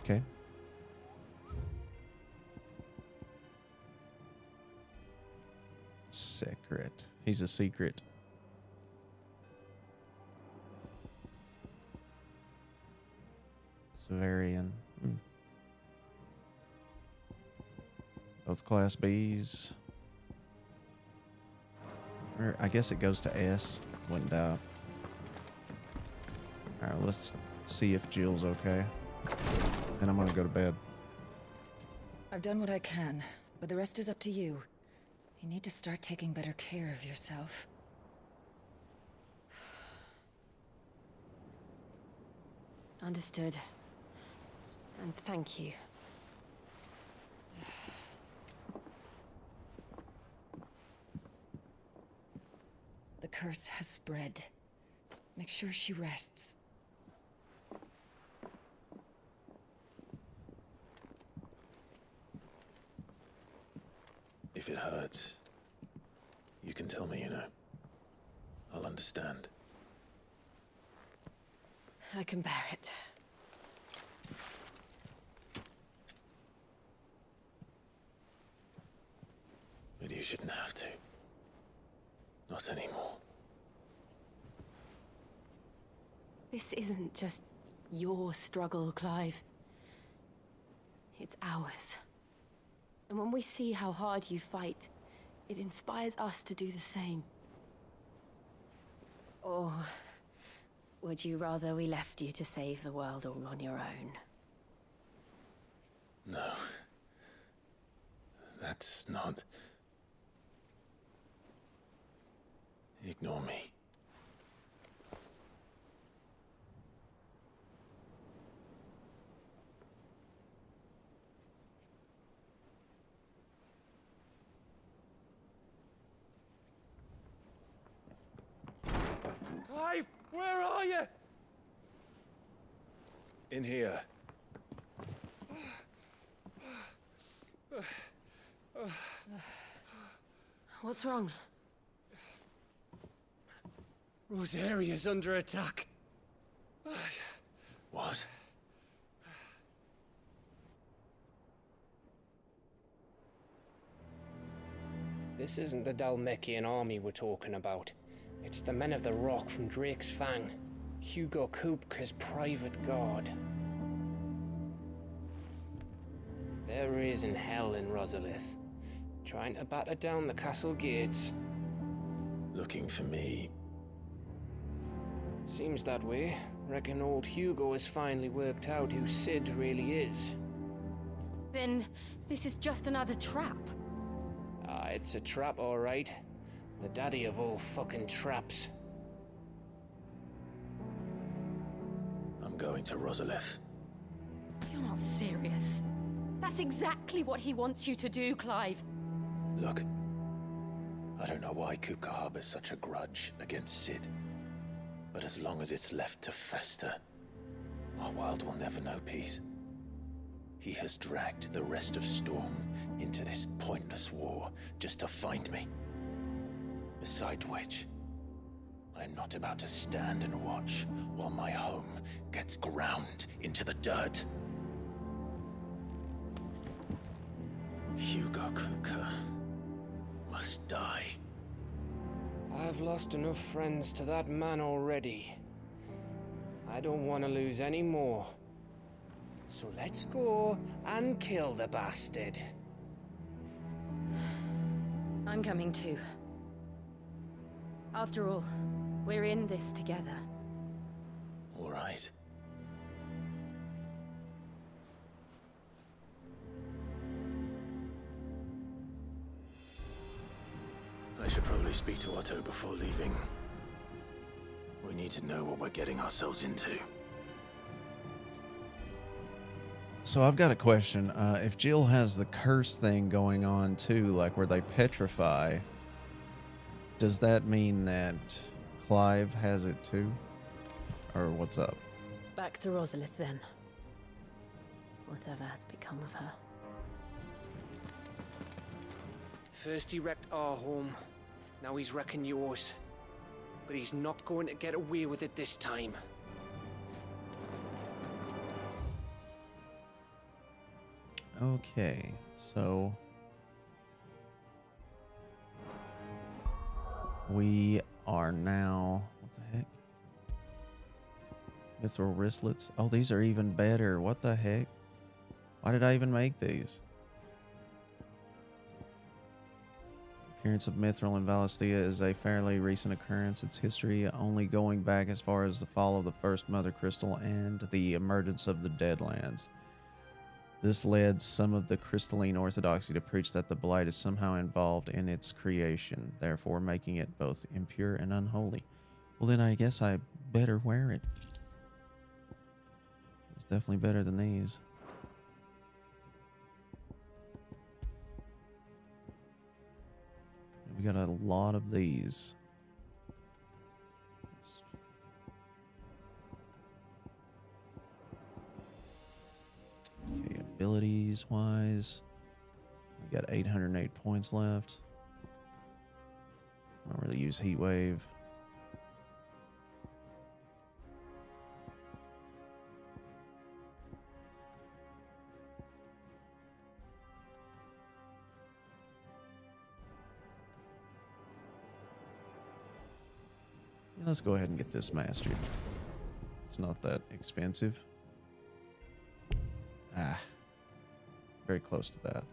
Okay. Secret. He's a secret. Severian. Both class Bs. Or I guess it goes to S. Wouldn't doubt. Alright, let's see if Jill's okay. Then I'm gonna go to bed. I've done what I can, but the rest is up to you. You need to start taking better care of yourself. Understood. And thank you. The curse has spread. Make sure she rests. If it hurts, you can tell me, you know. I'll understand. I can bear it. But you shouldn't have to. Not anymore. This isn't just your struggle, Clive. It's ours. And when we see how hard you fight, it inspires us to do the same. Or would you rather we left you to save the world all on your own? No. That's not... Ignore me. Clive, where are you? In here. What's wrong? Rosaria's under attack. What? This isn't the Dhalmekian army we're talking about. It's the Men of the Rock from Drake's Fang. Hugo Kupka's private guard. There is in hell in Rosalith, trying to batter down the castle gates. Looking for me. Seems that way. Reckon old Hugo has finally worked out who Sid really is. Then this is just another trap. Ah, it's a trap, all right. The daddy of all fucking traps. I'm going to Rosalith. You're not serious. That's exactly what he wants you to do, Clive. Look, I don't know why Kupka harbors such a grudge against Sid. But as long as it's left to fester, our world will never know peace. He has dragged the rest of Storm into this pointless war just to find me. Beside which, I'm not about to stand and watch while my home gets ground into the dirt. Hugo Kupka must die. I've lost enough friends to that man already. I don't want to lose any more. So let's go and kill the bastard. I'm coming too. After all, we're in this together. All right. I should probably speak to Otto before leaving. We need to know what we're getting ourselves into. So I've got a question. If Jill has the curse thing going on too, like where they petrify, does that mean that Clive has it too? Or what's up? Back to Rosalith then. Whatever has become of her. First he wrecked our home, now he's wrecking yours. But he's not going to get away with it this time. Okay, so we are now, what the heck? Mithril wristlets. Oh, these are even better. What the heck? Why did I even make these? Appearance of Mithril in Valisthea is a fairly recent occurrence. Its history only going back as far as the fall of the first Mother Crystal and the emergence of the Deadlands. This led some of the crystalline orthodoxy to preach that the Blight is somehow involved in its creation, therefore making it both impure and unholy. Well, then I guess I better wear it. It's definitely better than these. We got a lot of these. abilities wise. We got 808 points left. I don't really use Heat Wave. Yeah, let's go ahead and get this mastered. It's not that expensive. Ah, very close to that.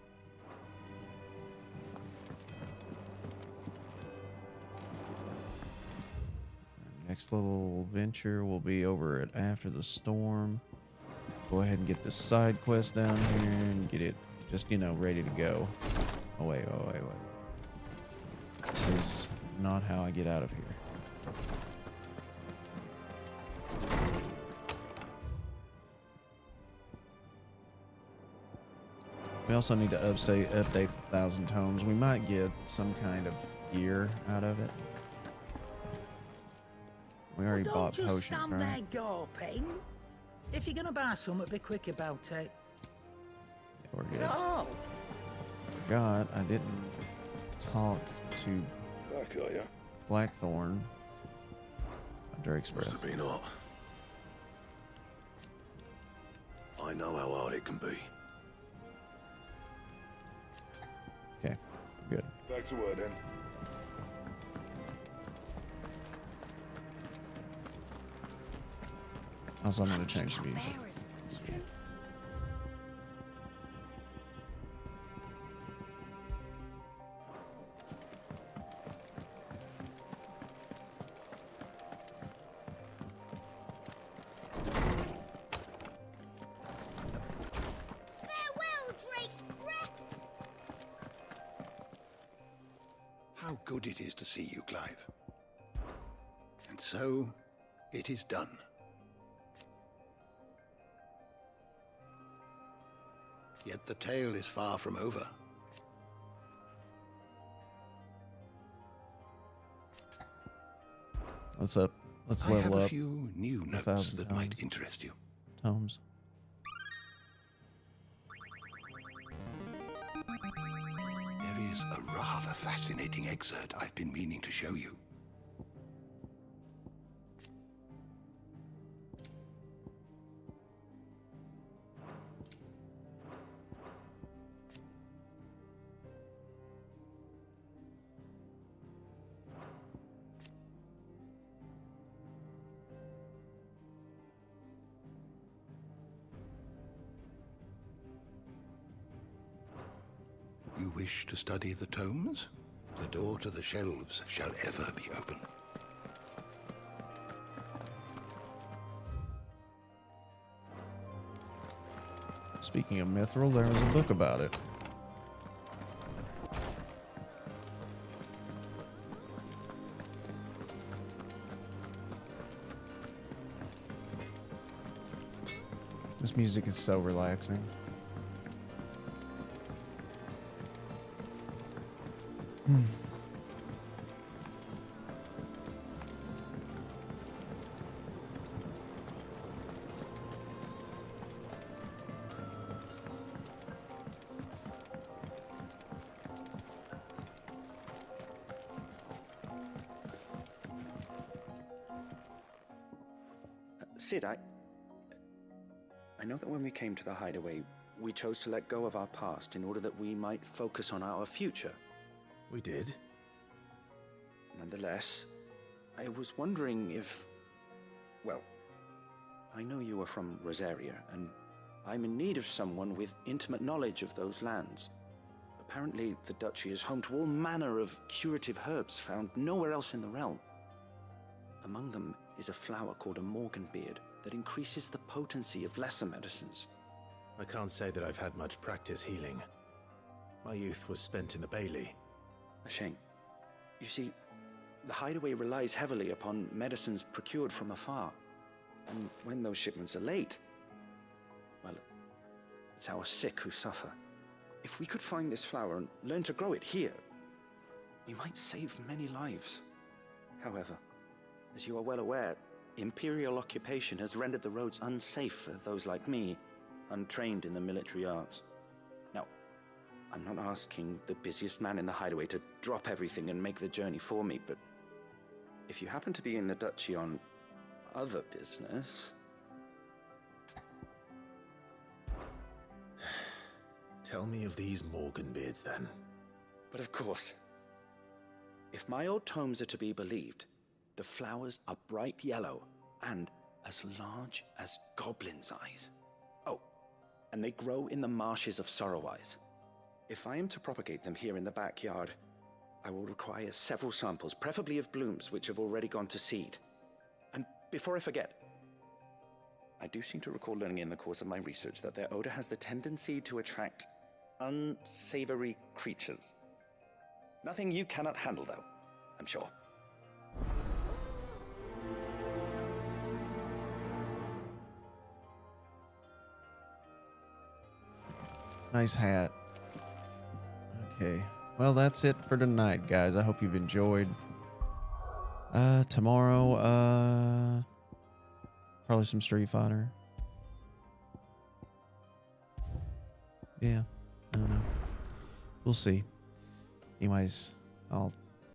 Next little venture will be over at After the Storm. Go ahead and get this side quest down here and get it just, you know, ready to go. Oh, wait. This is not how I get out of here. We also need to update the 1,000 tomes. We might get some kind of gear out of it. We already bought Don't just potions, stand right? there gawping. If you're gonna buy something, be quick about it. Yeah, we're Is good. that all? Forgot I didn't talk to Back, are ya? Blackthorn under Express. Must have been hot. I know how hard it can be. Okay, good. Back to work then. Also, I'm going to change the music. Farewell, Drake's breath! How good it is to see you, Clive. And so, it is done. Yet the tale is far from over. Let's I have level a up. few new notes 1,000 that might interest you. Tomes. There is a rather fascinating excerpt I've been meaning to show you. You wish to study the tomes? The door to the shelves shall ever be open. Speaking of Mithril, there was a book about it. This music is so relaxing. Sid, I know that when we came to the hideaway, we chose to let go of our past in order that we might focus on our future. We did. Nonetheless, I was wondering if... Well, I know you are from Rosaria, and I'm in need of someone with intimate knowledge of those lands. Apparently, the Duchy is home to all manner of curative herbs found nowhere else in the realm. Among them is a flower called a Morganbeard that increases the potency of lesser medicines. I can't say that I've had much practice healing. My youth was spent in the Bailey. A shame. You see, the hideaway relies heavily upon medicines procured from afar. And when those shipments are late, well, it's our sick who suffer. If we could find this flower and learn to grow it here, we might save many lives. However, as you are well aware, Imperial occupation has rendered the roads unsafe for those like me, untrained in the military arts. Now, I'm not asking the busiest man in the hideaway to drop everything and make the journey for me, but if you happen to be in the Duchy on other business... Tell me of these Morganbeards, then. But of course. If my old tomes are to be believed, the flowers are bright yellow and as large as goblins' eyes. Oh, and they grow in the marshes of Sorrowwise. If I am to propagate them here in the backyard, I will require several samples, preferably of blooms which have already gone to seed. And before I forget, I do seem to recall learning in the course of my research that their odor has the tendency to attract unsavory creatures. Nothing you cannot handle, though, I'm sure. Nice hat. Okay. Well, that's it for tonight, guys. I hope you've enjoyed. Tomorrow, probably some Street Fighter. Yeah. I don't know. We'll see. Anyways, I'll